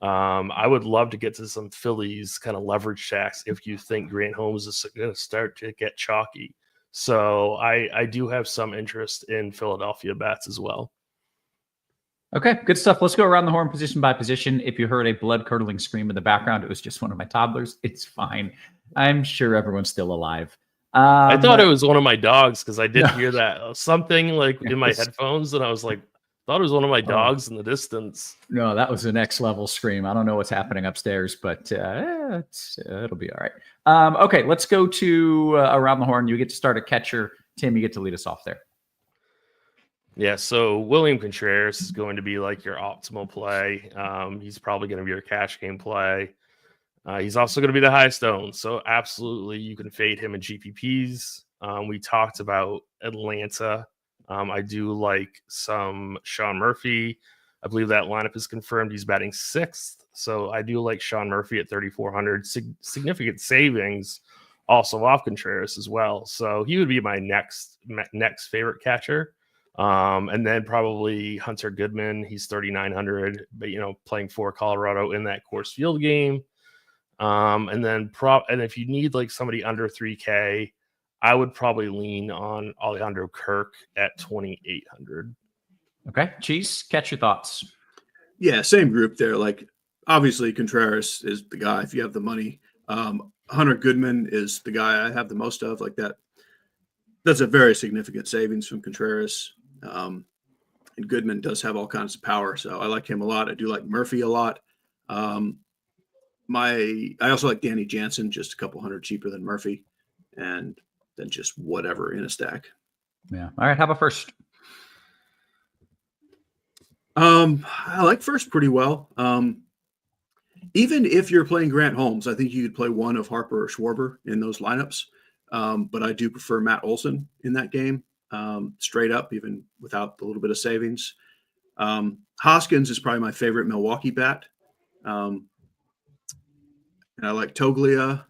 I would love to get to some Phillies kind of leverage stacks if you think Grant Holmes is going to start to get chalky. So I do have some interest in Philadelphia bats as well. Okay, good stuff. Let's go around the horn position by position. If you heard a blood-curdling scream in the background, it was just one of my toddlers. It's fine. I'm sure everyone's still alive. I thought it was one of my dogs because I did hear that something like in my headphones, and I was like, thought it was one of my dogs in the distance. No, that was the next level scream. I don't know what's happening upstairs, but it'll be all right. Okay, let's go to around the horn. You get to start a catcher. Tim, you get to lead us off there. Yeah, so William Contreras is going to be like your optimal play. He's probably going to be your cash game play. He's also going to be the highest owned. So absolutely, you can fade him in GPPs. We talked about Atlanta. I do like some Sean Murphy. I believe that lineup is confirmed. He's batting 6th. So I do like Sean Murphy at 3,400. Significant savings also off Contreras as well. So he would be my next favorite catcher. And then probably Hunter Goodman. He's 3,900, but playing for Colorado in that Coors Field game. And if you need like somebody under 3K, I would probably lean on Alejandro Kirk at 2,800. Okay, Cheese, catch your thoughts. Yeah, same group there. Like obviously Contreras is the guy if you have the money. Hunter Goodman is the guy I have the most of. Like that. That's a very significant savings from Contreras. And Goodman does have all kinds of power, so I like him a lot. I do like Murphy a lot. I also like Danny Jansen, just a couple hundred cheaper than Murphy, and then just whatever in a stack. Yeah. All right. How about first? I like first pretty well. Even if you're playing Grant Holmes, I think you could play one of Harper or Schwarber in those lineups. But I do prefer Matt Olson in that game, straight up, even without a little bit of savings. Hoskins is probably my favorite Milwaukee bat. And I like Toglia.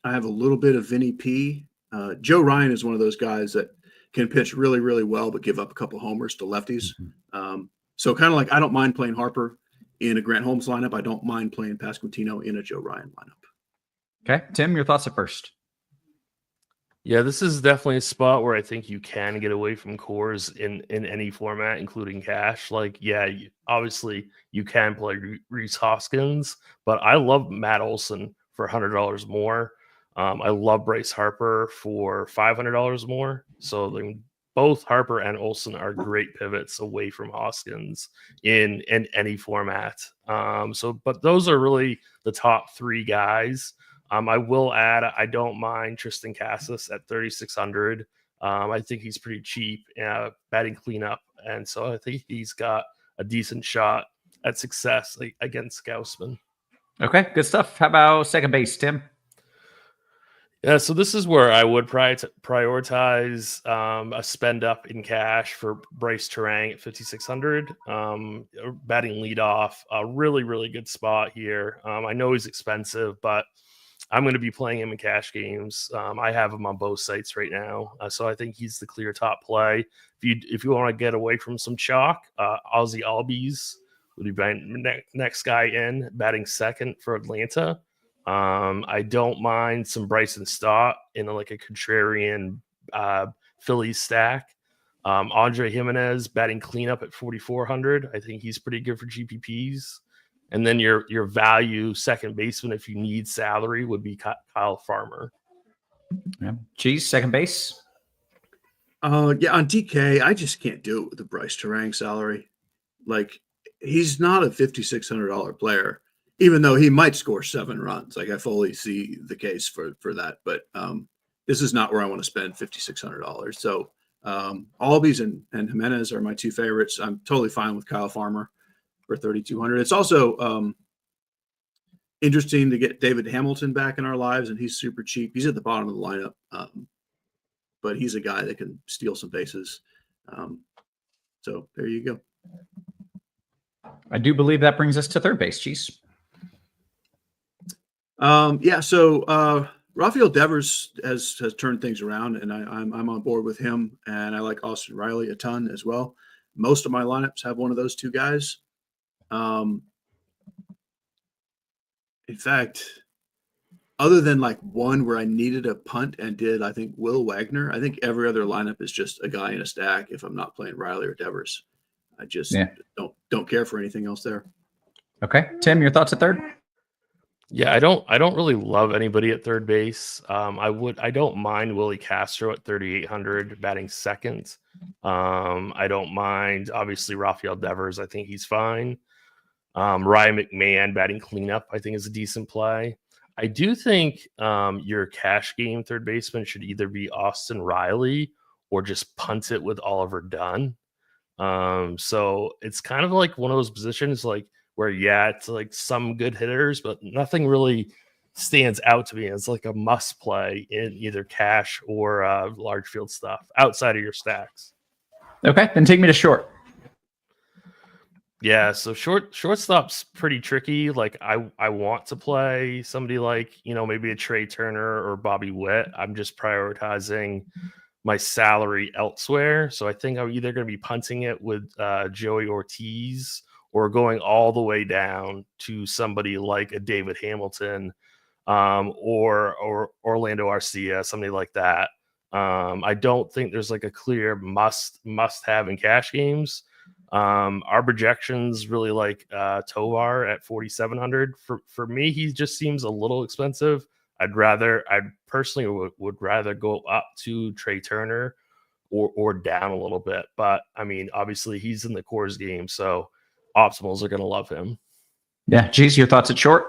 I have a little bit of Vinny P. Joe Ryan is one of those guys that can pitch really, really well, but give up a couple homers to lefties. So kind of like I don't mind playing Harper in a Grant Holmes lineup. I don't mind playing Pasquantino in a Joe Ryan lineup. Okay, Tim, your thoughts at first. Yeah, this is definitely a spot where I think you can get away from cores in any format, including cash. Like, yeah, obviously you can play Rhys Hoskins, but I love Matt Olson for $100 more. I love Bryce Harper for $500 more. So both Harper and Olsen are great pivots away from Hoskins in any format. But those are really the top 3 guys. I will add, I don't mind Tristan Cassis at 3,600. I think he's pretty cheap, batting cleanup, and so I think he's got a decent shot at success against Gaussman. Okay, good stuff. How about second base, Tim? Yeah, so this is where I would prioritize a spend up in cash for Bryce Terang at 5,600. Batting leadoff, a really, really good spot here. I know he's expensive, but I'm going to be playing him in cash games. I have him on both sites right now, so I think he's the clear top play. If you want to get away from some chalk, Ozzie Albies would be next guy in, batting second for Atlanta. I don't mind some Bryson Stott in like a contrarian Phillies stack. Andre Jimenez batting cleanup at 4,400. I think he's pretty good for GPPs. And then your value second baseman, if you need salary, would be Kyle Farmer. Yeah. Cheese, second base. Yeah, on DK, I just can't do it with the Bryce Terang salary. Like, he's not a $5,600 player, even though he might score 7 runs. Like, I fully see the case for that. But this is not where I want to spend $5,600. So Albies and Jimenez are my 2 favorites. I'm totally fine with Kyle Farmer for 3,200. It's also interesting to get David Hamilton back in our lives, and he's super cheap. He's at the bottom of the lineup, but he's a guy that can steal some bases. So there you go. I do believe that brings us to third base, Cheese. Yeah, so Rafael Devers has turned things around, and I'm on board with him, and I like Austin Riley a ton as well. Most of my lineups have one of those 2 guys. In fact, other than like one where I needed a punt and did, I think, Will Wagner, I think every other lineup is just a guy in a stack if I'm not playing Riley or Devers. I just don't care for anything else there. Okay. Tim, your thoughts at third? Yeah, I don't really love anybody at third base. I don't mind Willie Castro at 3,800 batting second. I don't mind obviously Rafael Devers. I think he's fine. Ryan McMahon batting cleanup, I think, is a decent play. I do think your cash game third baseman should either be Austin Riley or just punt it with Oliver Dunn. So it's kind of like one of those positions like where, yeah, it's like some good hitters, but nothing really stands out to me as like a must play in either cash or large field stuff outside of your stacks. Okay, then take me to short. Yeah, so shortstop's pretty tricky. Like I want to play somebody like, maybe a Trey Turner or Bobby Witt. I'm just prioritizing my salary elsewhere. So I think I'm either going to be punting it with Joey Ortiz or going all the way down to somebody like a David Hamilton or Orlando Arcia, somebody like that. I don't think there's like a clear must have in cash games. Our projections really like Tovar at 4,700. For me, he just seems a little expensive. I personally would rather go up to Trey Turner or down a little bit. But I mean, obviously he's in the Coors game, so optimals are going to love him. Yeah. Geez, your thoughts at short?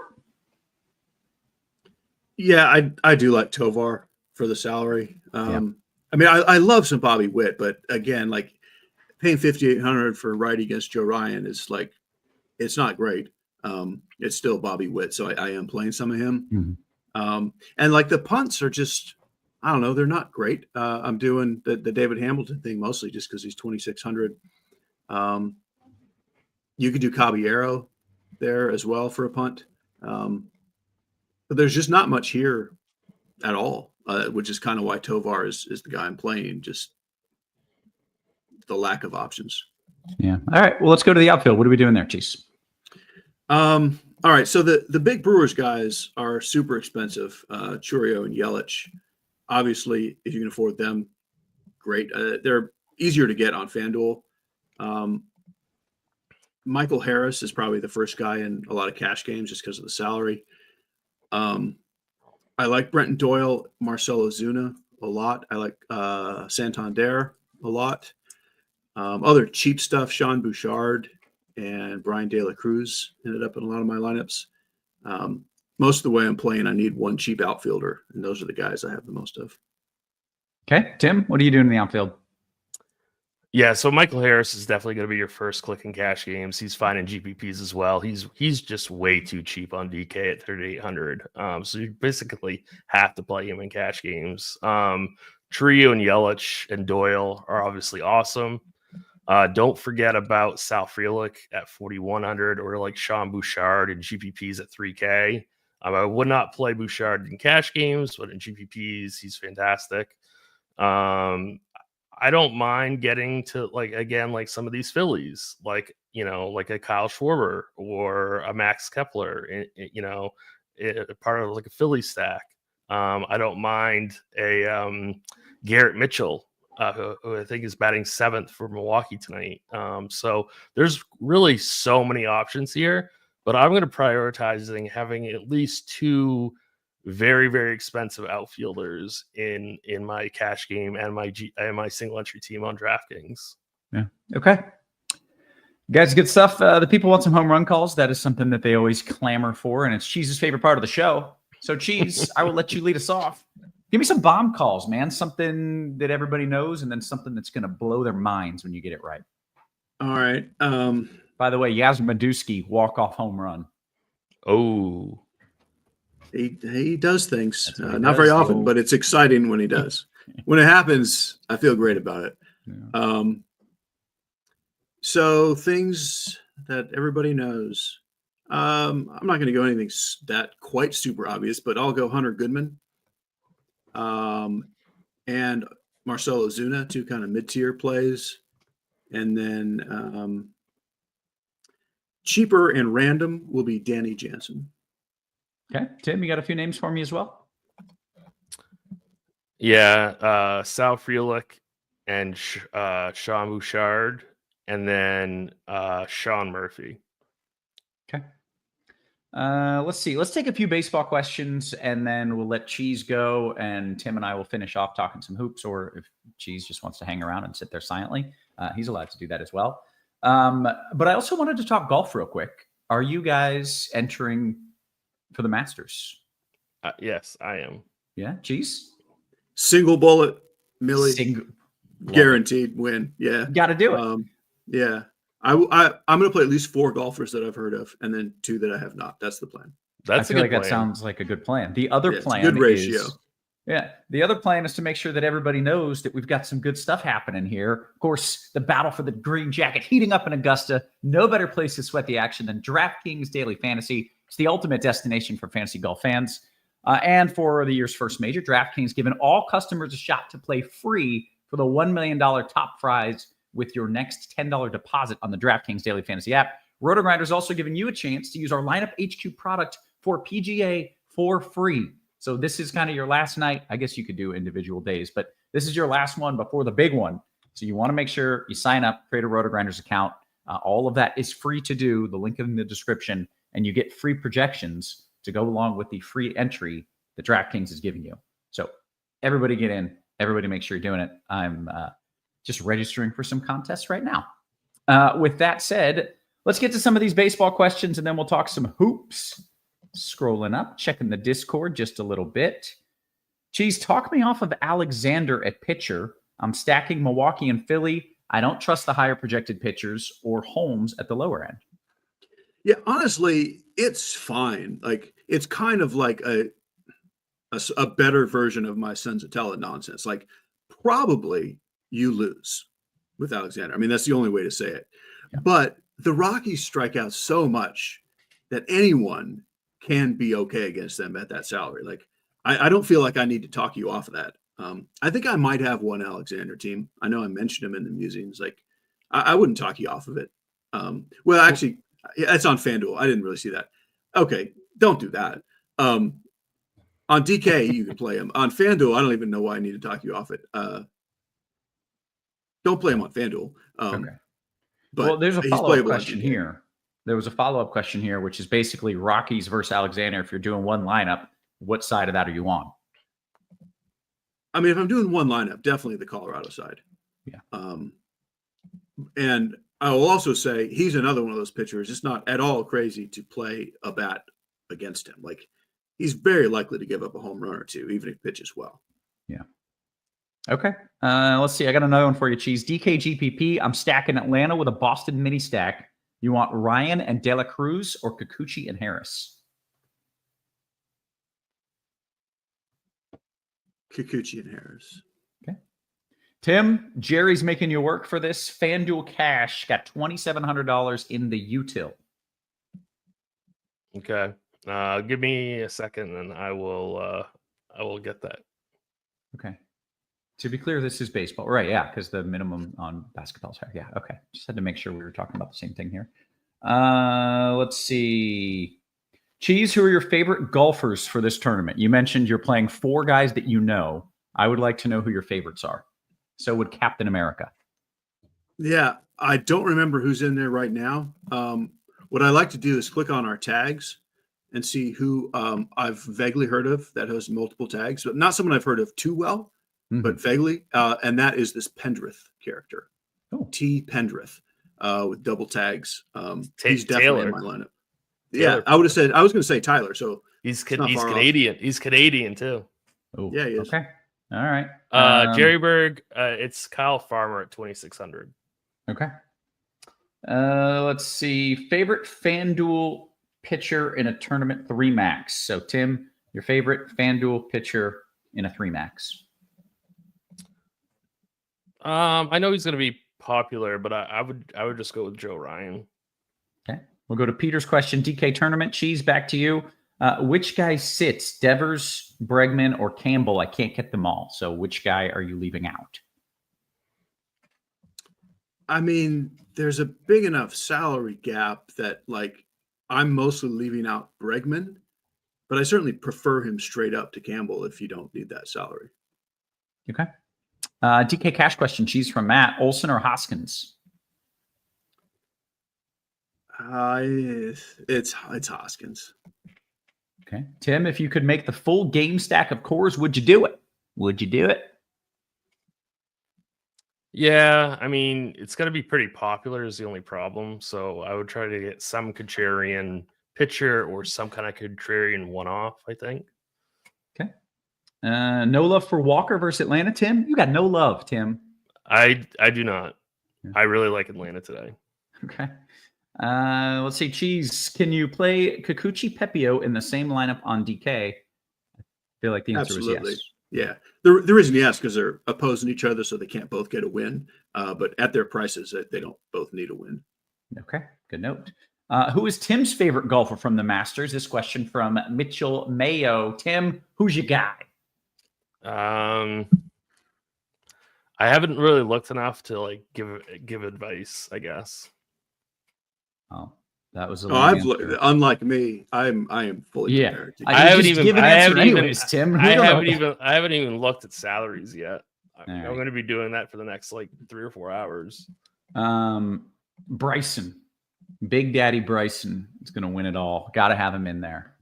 Yeah, I do like Tovar for the salary. I mean, I love some Bobby Witt, but again, like paying 5,800 for righty against Joe Ryan is like, it's not great. It's still Bobby Witt, so I am playing some of him. Mm-hmm. And like the punts are just, I don't know, they're not great. I'm doing the David Hamilton thing mostly just because he's 2,600. You could do Caballero there as well for a punt. But there's just not much here at all, which is kind of why Tovar is the guy I'm playing, just the lack of options. Yeah. All right. Well, let's go to the outfield. What are we doing there, Cheese? All right. So the big Brewers guys are super expensive. Churio and Yelich. Obviously, if you can afford them, great. They're easier to get on FanDuel. Michael Harris is probably the first guy in a lot of cash games just because of the salary. I like Brenton Doyle, Marcell Ozuna a lot. I like Santander a lot. Other cheap stuff, Sean Bouchard and Brian De La Cruz ended up in a lot of my lineups. Most of the way I'm playing, I need one cheap outfielder, and those are the guys I have the most of. Okay, Tim, what are you doing in the outfield? Yeah, so Michael Harris is definitely going to be your first click in cash games. He's fine in GPPs as well. He's just way too cheap on DK at 3,800. So you basically have to play him in cash games. Trio and Yelich and Doyle are obviously awesome. Don't forget about Sal Frelick at 4,100 or like Sean Bouchard in GPPs at 3K. I would not play Bouchard in cash games, but in GPPs, he's fantastic. I don't mind getting to like some of these Phillies, like a Kyle Schwarber or a Max Kepler, part of like a Philly stack. I don't mind a Garrett Mitchell, who I think is batting 7th for Milwaukee tonight. So there's really so many options here, but I'm going to prioritize having at least 2 very, very expensive outfielders in my cash game and my single entry team on DraftKings. Yeah. Okay. Guys, good stuff. The people want some home run calls. That is something that they always clamor for, and it's Cheese's favorite part of the show. So, Cheese, I will let you lead us off. Give me some bomb calls, man. Something that everybody knows, and then something that's going to blow their minds when you get it right. All right. By the way, Yasmin Madusky, walk-off home run. Oh. He does things, not does. very often, but it's exciting when he does. When it happens, I feel great about it. Yeah. So things that everybody knows. I'm not going to go anything that quite super obvious, but I'll go Hunter Goodman and Marcell Ozuna, 2 kind of mid-tier plays. And then cheaper and random will be Danny Jansen. Okay. Tim, you got a few names for me as well? Yeah, Sal Frelick and Sean Bouchard, and then Sean Murphy. Okay. Let's see. Let's take a few baseball questions, and then we'll let Cheese go, and Tim and I will finish off talking some hoops, or if Cheese just wants to hang around and sit there silently, he's allowed to do that as well. But I also wanted to talk golf real quick. Are you guys entering for the Masters? Yes, I am. Yeah, Cheese? Single bullet, Millie. Guaranteed win. Yeah. Got to do it. Yeah. I'm going to play at least 4 golfers that I've heard of, and then 2 that I have not. That's the plan. That's I feel like plan. That sounds like a good plan. The other plan good ratio. The other plan is to make sure that everybody knows that we've got some good stuff happening here. Of course, the battle for the green jacket heating up in Augusta. No better place to sweat the action than DraftKings Daily Fantasy. It's the ultimate destination for fantasy golf fans. And for the year's first major, DraftKings giving all customers a shot to play free for the $1 million top prize with your next $10 deposit on the DraftKings Daily Fantasy app. RotoGrinders also giving you a chance to use our Lineup HQ product for PGA for free. So this is kind of your last night. I guess you could do individual days, but this is your last one before the big one. So you want to make sure you sign up, create a RotoGrinders account. All of that is free to do. The link in the description, and you get free projections to go along with the free entry that DraftKings is giving you. So everybody get in. Everybody make sure you're doing it. I'm just registering for some contests right now. With that said, let's get to some of these baseball questions, and then we'll talk some hoops. Scrolling up, checking the Discord just a little bit. Cheese, talk me off of Alexander at pitcher. I'm stacking Milwaukee and Philly. I don't trust the higher projected pitchers or Holmes at the lower end. Yeah, honestly, it's fine. Like, it's kind of like a better version of my Senzatella nonsense. Like, probably you lose with Alexander. I mean, that's the only way to say it. Yeah. But the Rockies strike out so much that anyone can be okay against them at that salary. Like, I don't feel like I need to talk you off of that. I think I might have one Alexander team. I know I mentioned him in the musings. Like, I wouldn't talk you off of it. Well, actually, it's on FanDuel. I didn't really see that. Okay, don't do that. On DK, you can play him. On FanDuel, I don't even know why I need to talk you off it. Don't play him on FanDuel. Okay. But there's a follow-up question here. There was a follow-up question here, which is basically Rockies versus Alexander. If you're doing one lineup, what side of that are you on? I mean, if I'm doing one lineup, definitely the Colorado side. Yeah. And I will also say he's another one of those pitchers. It's not at all crazy to play a bat against him. Like, he's very likely to give up a home run or two, even if he pitches well. Yeah. Okay. Let's see. I got another one for you, Cheese. DKGPP. I'm stacking Atlanta with a Boston mini stack. You want Ryan and De La Cruz or Kikuchi and Harris? Kikuchi and Harris. Okay. Tim, Jerry's making you work for this. FanDuel Cash got $2,700 in the util. Okay. Give me a second and I will get that. Okay. To be clear, this is baseball. Right, yeah, because the minimum on basketball is higher. Yeah, okay. Just had to make sure we were talking about the same thing here. Let's see. Cheese, who are your favorite golfers for this tournament? You mentioned you're playing 4 guys that you know. I would like to know who your favorites are. So would Captain America. Yeah, I don't remember who's in there right now. What I like to do is click on our tags and see who I've vaguely heard of that has multiple tags, but not someone I've heard of too well, but vaguely. And that is this Pendrith character. Oh. T. Pendrith with double tags. He's definitely Taylor. in my lineup. Taylor. Yeah, I was going to say Tyler. So He's not far off. Canadian. He's Canadian too. Oh, Yeah, he is. Okay. All right. Jerry Berg, it's Kyle Farmer at 2,600. Okay. Let's see. Favorite FanDuel pitcher in a tournament 3 max. So, Tim, your favorite FanDuel pitcher in a 3 max. I know he's going to be popular, but I would just go with Joe Ryan. Okay. We'll go to Peter's question. DK tournament. Cheese, back to you. Which guy sits? Devers, Bregman, or Campbell? I can't get them all. So which guy are you leaving out? I mean, there's a big enough salary gap that, like, I'm mostly leaving out Bregman, but I certainly prefer him straight up to Campbell if you don't need that salary. Okay. DK cash question. Cheese from Matt. Olsen or Hoskins? It's Hoskins. Okay. Tim, if you could make the full game stack of cores, would you do it? Would you do it? Yeah, I mean, it's going to be pretty popular is the only problem. So I would try to get some contrarian pitcher or some kind of contrarian one-off, I think. Okay. No love for Walker versus Atlanta, Tim? You got no love, Tim. I do not. I really like Atlanta today. Okay. Let's see. Cheese, can you play Kikuchi Pepio in the same lineup on DK? I feel like the answer Absolutely. is yes. Yeah. The reason yes, because they're opposing each other, so they can't both get a win. But at their prices, they don't both need a win. Okay. Good note. Who is Tim's favorite golfer from the Masters? This question from Mitchell Mayo. Tim, who's your guy? I haven't really looked enough to like give advice, I guess. Oh, that was a unlike me, I am fully prepared. I haven't even Tim. I haven't even looked at salaries yet. I'm going to be doing that for the next like 3 or 4 hours. Bryson, Big Daddy Bryson is going to win it all. Got to have him in there.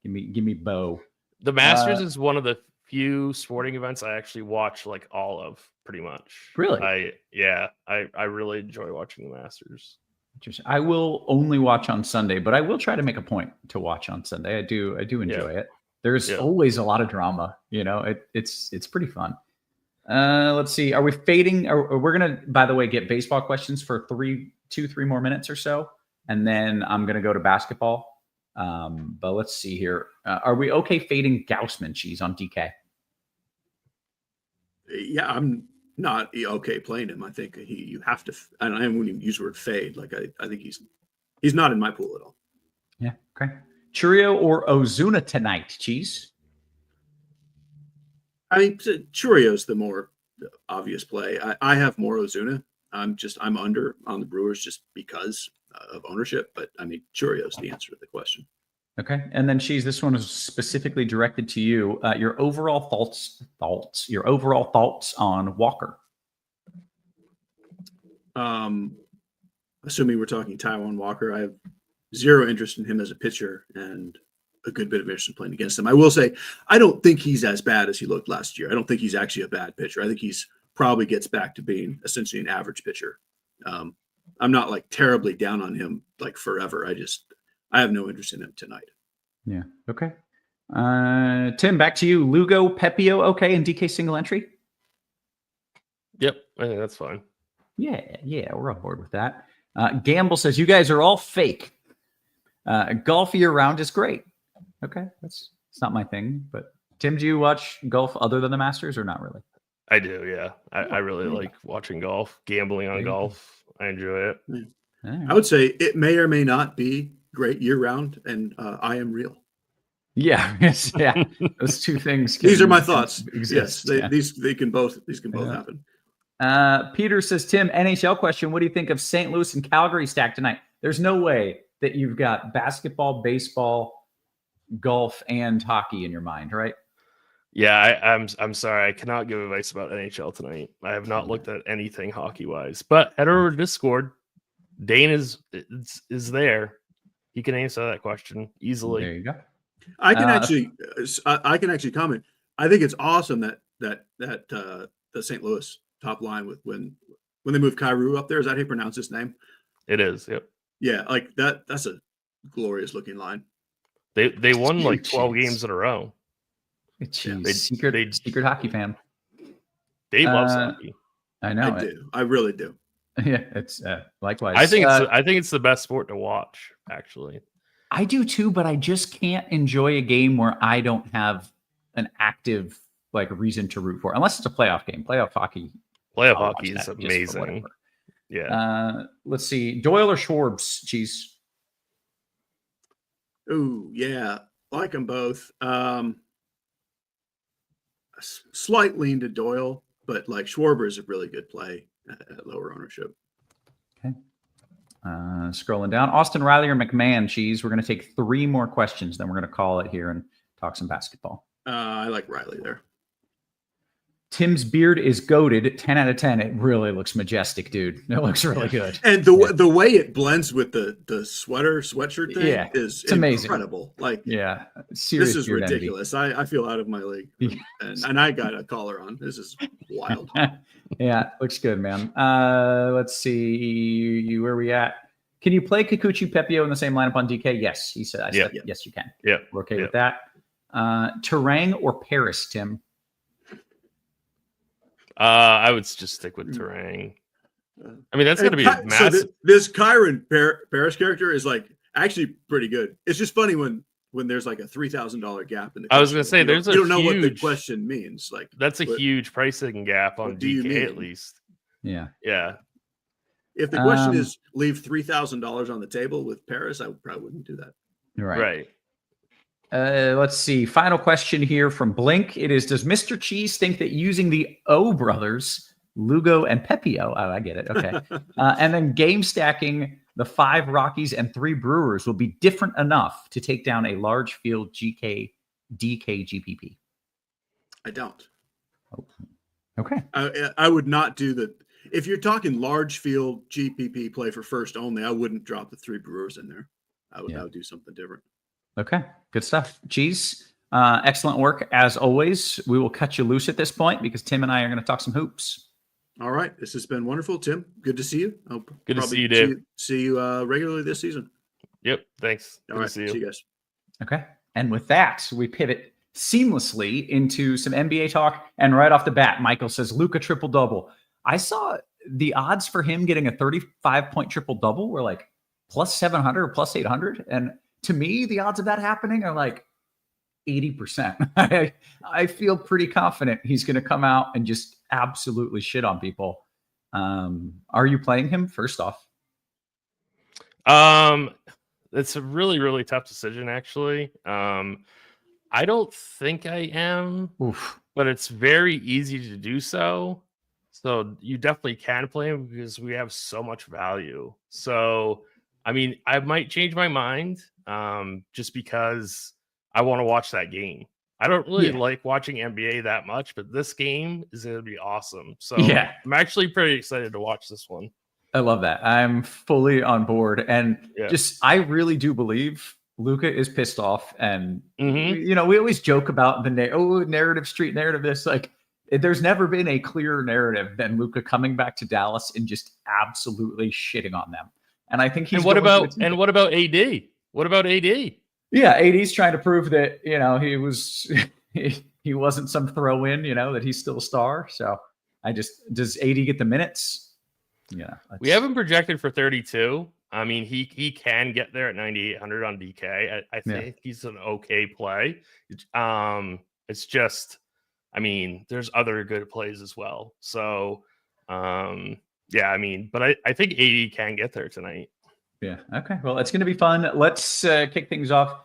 Give me Bo. The Masters is one of the few sporting events I actually watch like all of, pretty much. Really? I really enjoy watching the Masters. I will only watch on Sunday, but I will try to make a point to watch on Sunday. I do enjoy it. There's always a lot of drama. You know, it's pretty fun. Let's see. Are we fading? We're gonna, by the way, get baseball questions for 3 more minutes or so, and then I'm gonna go to basketball. But let's see here. Are we okay fading Gaussman, Cheese, on DK? Yeah, I'm not okay playing him. I think you have to. I wouldn't even use the word fade. Like I think he's not in my pool at all. Yeah. Okay. Churio or Ozuna tonight, Cheese? I mean, Churio's the more obvious play. I have more Ozuna. I'm under on the Brewers just because of ownership. But I mean, Churio's the answer to the question. Okay. And then, Cheese, this one is specifically directed to you. Your overall thoughts on Walker. Assuming we're talking Taijuan Walker, I have zero interest in him as a pitcher and a good bit of interest in playing against him. I will say, I don't think he's as bad as he looked last year. I don't think he's actually a bad pitcher. I think he's probably gets back to being essentially an average pitcher. I'm not like terribly down on him like forever. I have no interest in him tonight. Yeah. Okay. Tim, back to you. Lugo, Pepio, okay, and DK single entry. Yep, I think that's fine. Yeah, we're on board with that. Gamble says you guys are all fake. Golf year round is great. Okay, it's not my thing, but Tim, do you watch golf other than the Masters or not really? I do, yeah. I really like watching golf, gambling on golf. I enjoy it. Right. I would say it may or may not be great year round, and I am real. Yeah, yeah. Those two things. These are my thoughts. Exist, Yes, yeah. these can both happen. Peter says, Tim, NHL question. What do you think of St. Louis and Calgary stack tonight? There's no way that you've got basketball, baseball, golf, and hockey in your mind, right? Yeah, I'm sorry. I cannot give advice about NHL tonight. I have not looked at anything hockey wise. But head over to Discord. Dane is there. He can answer that question easily. There you go. I can actually comment. I think it's awesome that the St. Louis top line with when they move Kyrou up there. Is that how you pronounce his name? It is. Yep. Yeah, like that's a glorious looking line. They won like 12 games in a row. Secret hockey fan. Dave loves hockey. I know. I do. I really do. Yeah, it's likewise. I think it's the best sport to watch. Actually, I do too, but I just can't enjoy a game where I don't have an active like reason to root for, unless it's a playoff game. Playoff hockey is amazing. Yeah. Let's see, Doyle or Schwarbs, Cheese. Ooh, yeah, like them both. Slight lean to Doyle, but like Schwarber is a really good play at lower ownership. Okay. Scrolling down, Austin Riley or McMahon, Cheese. We're going to take 3 more questions, then we're going to call it here and talk some basketball. I like Riley there. Tim's beard is goated. 10 out of 10. It really looks majestic, dude. It looks really good. And the way it blends with the sweatshirt thing is amazing. Incredible. Like, yeah, this is ridiculous. I feel out of my league, and I got a collar on. This is wild. Yeah, looks good, man. Let's see, where are we at? Can you play Kikuchi Pepio in the same lineup on DK? Yes, he said. I said yes, you can. Yeah, we're okay with that. Terang or Paris, Tim? I would just stick with Terang. I mean, that's going to be a massive. So this Kyron Paris character is like actually pretty good. It's just funny when there's like a $3,000 gap in the. I was going to say you don't know what the question means. Like that's a huge pricing gap on DK at least. Yeah. If the question is leave $3,000 on the table with Paris, I probably wouldn't do that. Right. Let's see. Final question here from Blink. It is, does Mr. Cheese think that using the O brothers, Lugo and Pepio, I get it, okay, and then game stacking the 5 Rockies and 3 Brewers will be different enough to take down a large field DK GPP? I don't. Okay. I would not do the. If you're talking large field GPP play for first only, I wouldn't drop the 3 Brewers in there. I would do something different. Okay, good stuff. Cheese, excellent work as always. We will cut you loose at this point because Tim and I are going to talk some hoops. All right, this has been wonderful, Tim. Good to see you. Good to see you, Dave. See you regularly this season. Yep, thanks. All right, see you guys. Okay, and with that, we pivot seamlessly into some NBA talk. And right off the bat, Michael says Luka triple-double. I saw the odds for him getting a 35-point triple-double were like plus 700 or plus 800, and to me, the odds of that happening are like 80%. I feel pretty confident he's going to come out and just absolutely shit on people. Are you playing him first off? It's a really, really tough decision, actually. I don't think I am, but it's very easy to do so. So you definitely can play him because we have so much value. So, I mean, I might change my mind just because I want to watch that game. I don't really like watching NBA that much, but this game is going to be awesome. So I'm actually pretty excited to watch this one. I love that. I'm fully on board. And I really do believe Luka is pissed off. And, we always joke about the narrative street narrative. This, like, There's never been a clearer narrative than Luka coming back to Dallas and just absolutely shitting on them. And I think he's. And what about AD? What about AD? Yeah, AD's trying to prove that he was he wasn't some throw in. That he's still a star. So does AD get the minutes? Yeah, we have him projected for 32. I mean, he can get there at 9,800 on DK. I think he's an okay play. It's just, I mean, there's other good plays as well. So, yeah, I mean, but I think AD can get there tonight. Yeah. Okay. Well, it's going to be fun. Let's kick things off.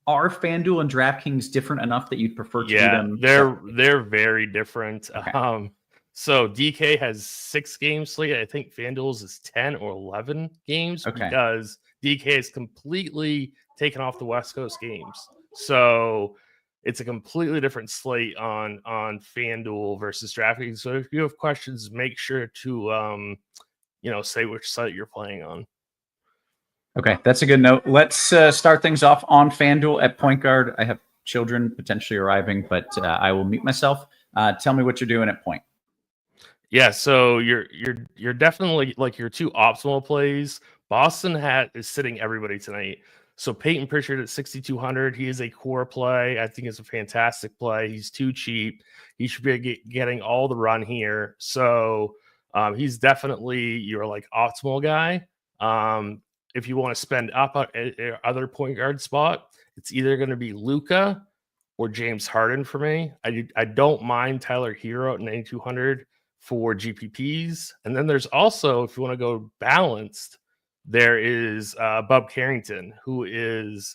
Are FanDuel and DraftKings different enough that you'd prefer to do them? They're very different. Okay. So DK has 6 games slate. I think FanDuel's is 10 or 11 games because DK is completely taken off the West Coast games. So it's a completely different slate on FanDuel versus DraftKings. So if you have questions, make sure to say which site you're playing on. Okay, that's a good note. Let's start things off on FanDuel at point guard. I have children potentially arriving, but I will mute myself. Tell me what you're doing at point. Yeah, so you're definitely like your 2 optimal plays. Boston is sitting everybody tonight. So Peyton Pritchard at 6,200, he is a core play. I think it's a fantastic play. He's too cheap. He should be getting all the run here. So he's definitely your like optimal guy. If you want to spend up at other point guard spot, it's either going to be Luka or James Harden for me. I don't mind Tyler Hero at 9,200 for GPPs. And then there's also, if you want to go balanced, there is Bub Carrington, who is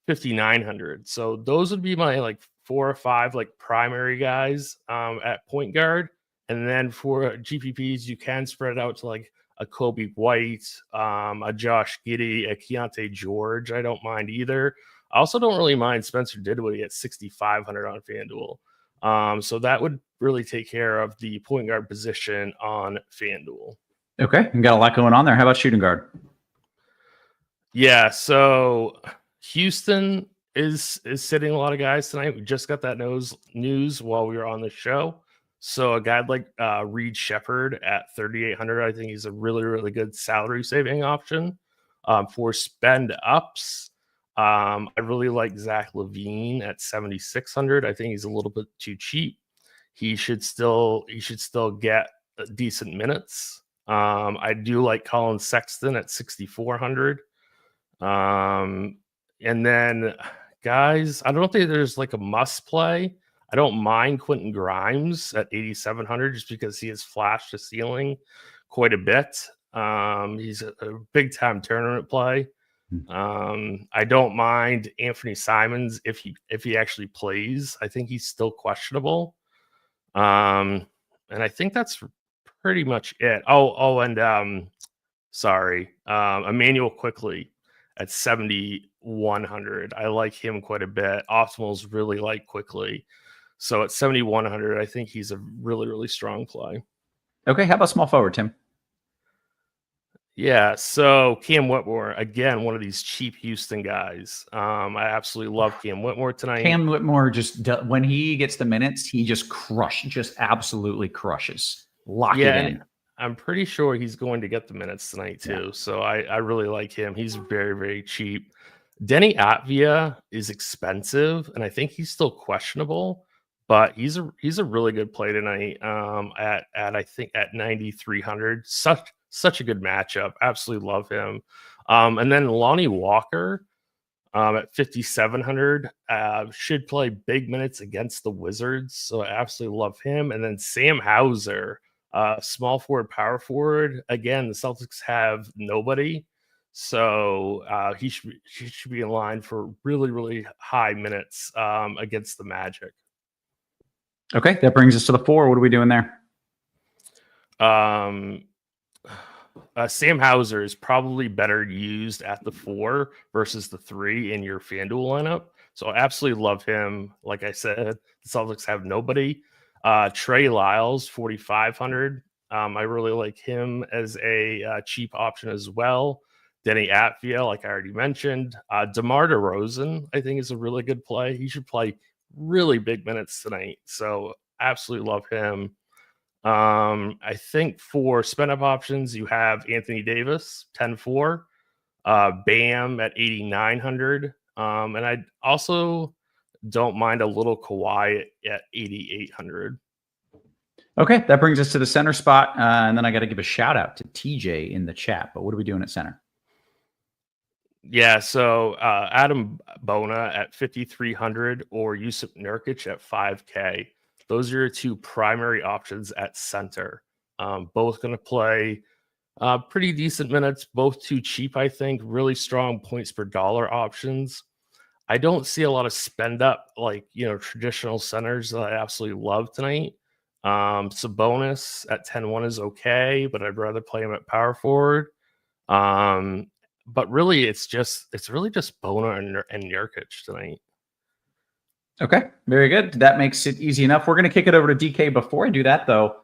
5,900. So those would be my like 4 or 5 like primary guys at point guard. And then for GPPs, you can spread it out to like a Kobe White, a Josh Giddey, a Keontae George. I don't mind either. I also don't really mind Spencer Dinwiddie at 6,500 on FanDuel. So that would really take care of the point guard position on FanDuel. Okay, you got a lot going on there. How about shooting guard? Yeah, so Houston is sitting a lot of guys tonight. We just got that news while we were on the show. So a guy like Reed Shepherd at 3,800, I think he's a really, really good salary saving option. For spend ups, I really like Zach LaVine at 7,600. I think he's a little bit too cheap. He should still get decent minutes. I do like Colin Sexton at 6,400. And then guys, I don't think there's like a must play. I don't mind Quentin Grimes at 8,700 just because he has flashed the ceiling quite a bit. He's a big time tournament play. I don't mind Anthony Simons if he actually plays. I think he's still questionable. And I think that's pretty much it. Emmanuel Quickly at 7,100. I like him quite a bit. Optimals really like Quickly. So at 7,100, I think he's a really, really strong play. Okay, how about small forward, Tim? Yeah, so Cam Whitmore, again, one of these cheap Houston guys. I absolutely love Cam Whitmore tonight. Cam Whitmore when he gets the minutes, he just absolutely crushes. Lock it in. I'm pretty sure he's going to get the minutes tonight too. Yeah. So I really like him. He's very, very cheap. Denny Atvia is expensive, and I think he's still questionable, but he's a really good play tonight. At I think at 9,300. Such a good matchup. Absolutely love him. And then Lonnie Walker at 5,700 should play big minutes against the Wizards. So I absolutely love him. And then Sam Hauser, small forward, power forward. Again, the Celtics have nobody. So he should be in line for really, really high minutes against the Magic. Okay, that brings us to the 4. What are we doing there? Sam Hauser is probably better used at the 4 versus the 3 in your FanDuel lineup. So I absolutely love him. Like I said, the Celtics have nobody. Trey Lyles, 4,500. I really like him as a cheap option as well. Denny Atvia, like I already mentioned. DeMar DeRozan, I think, is a really good play. He should play really big minutes tonight. So absolutely love him. I think for spend up options, you have Anthony Davis, 10-4, Bam at 8,900. And I also don't mind a little Kawhi at 8,800. Okay, that brings us to the center spot. And then I got to give a shout out to TJ in the chat. But what are we doing at center? Yeah, so Adam Bona at 5,300 or Yusuf Nurkic at 5K. Those are your two primary options at center. Both going to play pretty decent minutes, both too cheap, I think. Really strong points per dollar options. I don't see a lot of spend up like, traditional centers that I absolutely love tonight. Sabonis at 10-1 is okay, but I'd rather play him at power forward. But really, it's really just Bona and Nurkic tonight. Okay, very good. That makes it easy enough. We're going to kick it over to DK. Before I do that, though,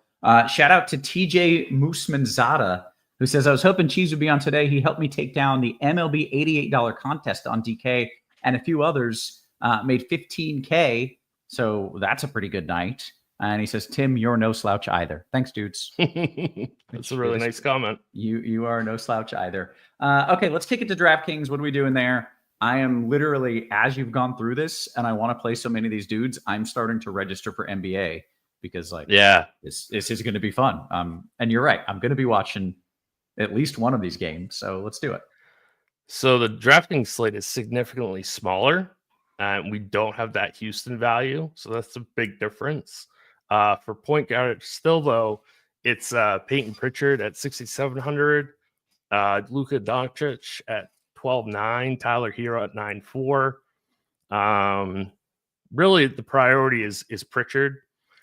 shout out to TJ Moosmanzada, who says, I was hoping Cheese would be on today. He helped me take down the MLB $88 contest on DK and a few others, made 15K. So that's a pretty good night. And he says, Tim, you're no slouch either. Thanks, dudes. That's a really nice comment. You are no slouch either. Okay, let's kick it to DraftKings. What are we doing there? I am literally, as you've gone through this, and I want to play so many of these dudes, I'm starting to register for NBA because, this is going to be fun. And you're right. I'm going to be watching at least one of these games. So let's do it. So the DraftKings slate is significantly smaller, and we don't have that Houston value. So that's a big difference. For point guard, still though, it's Peyton Pritchard at 6,700, Luka Doncic at 12.9, Tyler Hero at 9.4. Really, the priority is Pritchard,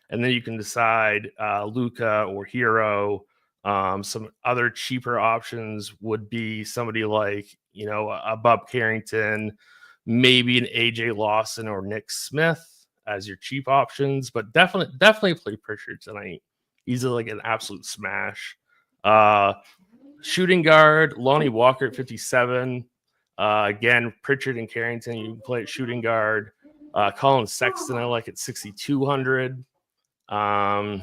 and then you can decide Luka or Hero. Some other cheaper options would be somebody like a Bob Carrington, maybe an AJ Lawson or Nick Smith as your cheap options, but definitely play Pritchard tonight. He's like an absolute smash. Shooting guard, Lonnie Walker at 57. Again, Pritchard and Carrington, you can play at shooting guard. Colin Sexton, I like at 6,200. I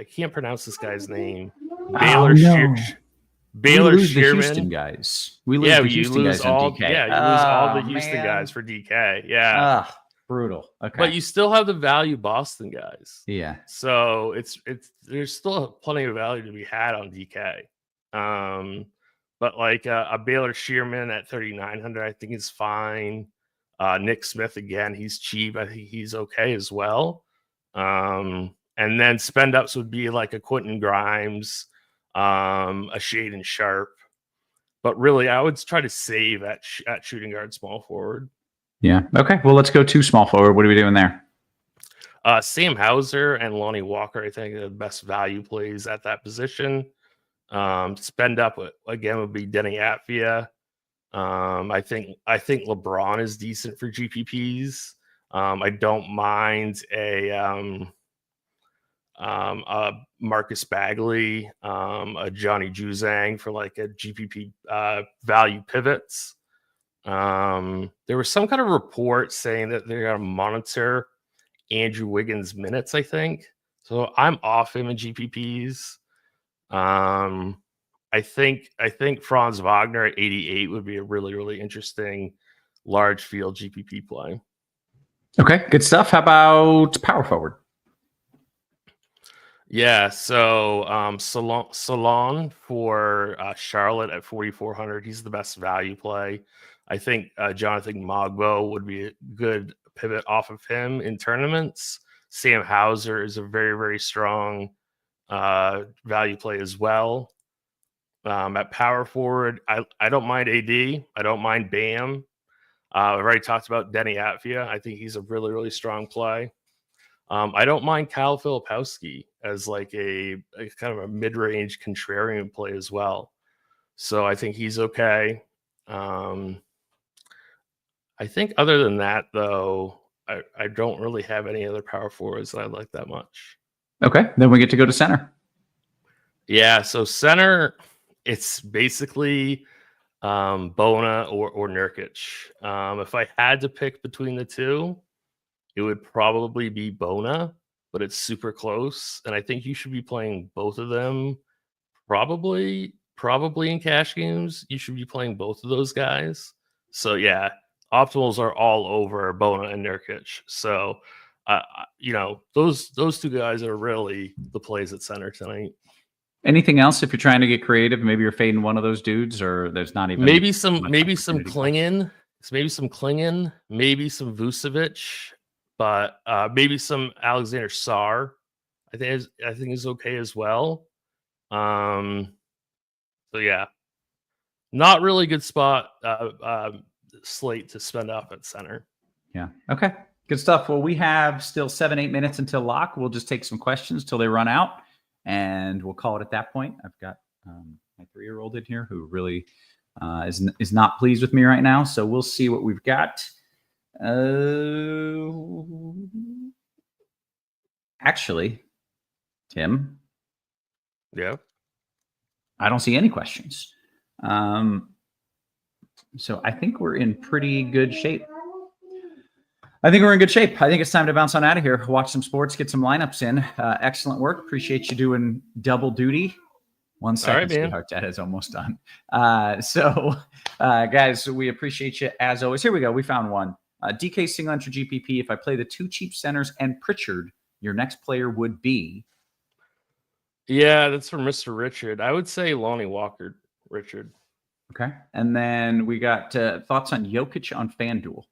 can't pronounce this guy's name. Baylor Shearman. Houston guys. We lose the Houston guys on DK. Yeah, you lose all the Houston guys for DK. Yeah. Brutal. Okay. But you still have the value Boston guys. Yeah. So there's still plenty of value to be had on DK. But like a Baylor Shearman at 3,900, I think is fine. Nick Smith, again, he's cheap. I think he's okay as well. And then spend ups would be like a Quentin Grimes, a Shaden Sharp. But really, I would try to save at shooting guard, small forward. Yeah. Okay. Well, let's go to small forward. What are we doing there? Sam Hauser and Lonnie Walker, I think, are the best value plays at that position. Spend up again would be Denny Atvia. I think LeBron is decent for GPPs. I don't mind a Marcus Bagley, a Johnny Juzang for like a GPP value pivots. There was some kind of report saying that they're going to monitor Andrew Wiggins' minutes, I think. So I'm off him in GPPs. I think Franz Wagner at 88 would be a really, really interesting large field GPP play. Okay, good stuff. How about power forward? Yeah, so Salon for Charlotte at 4,400. He's the best value play. I think Jonathan Mogbo would be a good pivot off of him in tournaments. Sam Hauser is a very, very strong value play as well. At power forward, I don't mind AD. I don't mind Bam. I've already talked about Denny Atvia. I think he's a really, really strong play. I don't mind Kyle Filipowski as like a kind of a mid-range contrarian play as well. So I think he's okay. I think other than that, though, I don't really have any other power forwards that I like that much. Okay, then we get to go to center. Yeah, so center, it's basically Bona or Nurkic. If I had to pick between the two, it would probably be Bona, but it's super close. And I think you should be playing both of them. Probably in cash games, you should be playing both of those guys. So yeah, optimals are all over Bona and Nurkic. So those two guys are really the plays at center tonight. Anything else if you're trying to get creative? Maybe you're fading one of those dudes, or there's not even maybe some opportunity Klingon, maybe some Vucevic, but maybe some Alexander Sarr. I think is okay as well. So yeah, not really good spot slate to spend up at center. Yeah. Okay. Good stuff. Well, we have still 7-8 minutes until lock. We'll just take some questions till they run out, and we'll call it at that point. I've got my 3-year-old in here who really is not pleased with me right now. So we'll see what we've got. Actually, Tim. Yeah. I don't see any questions. So I think we're in pretty good shape. I think it's time to bounce on out of here. Watch some sports, get some lineups in. Excellent work. Appreciate you doing double duty. 1 second, All right, man. sweetheart. That is almost done. Guys, we appreciate you as always. Here we go. We found one. DK single entry GPP. If I play the 2 cheap centers and Pritchard, your next player would be. Yeah, that's from Mr. Richard. I would say Lonnie Walker, Richard. Okay. And then we got thoughts on Jokic on FanDuel.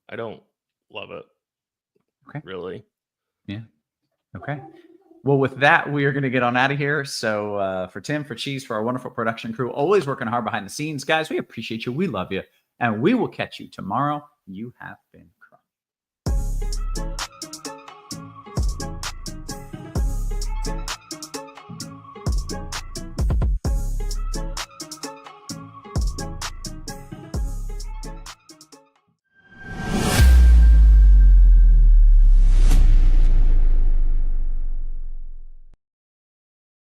I don't love it. Okay. Really? Yeah. Okay. Well, with that, we are going to get on out of here. So for Tim, for Cheese, for our wonderful production crew, always working hard behind the scenes, guys, we appreciate you. We love you. And we will catch you tomorrow. You have been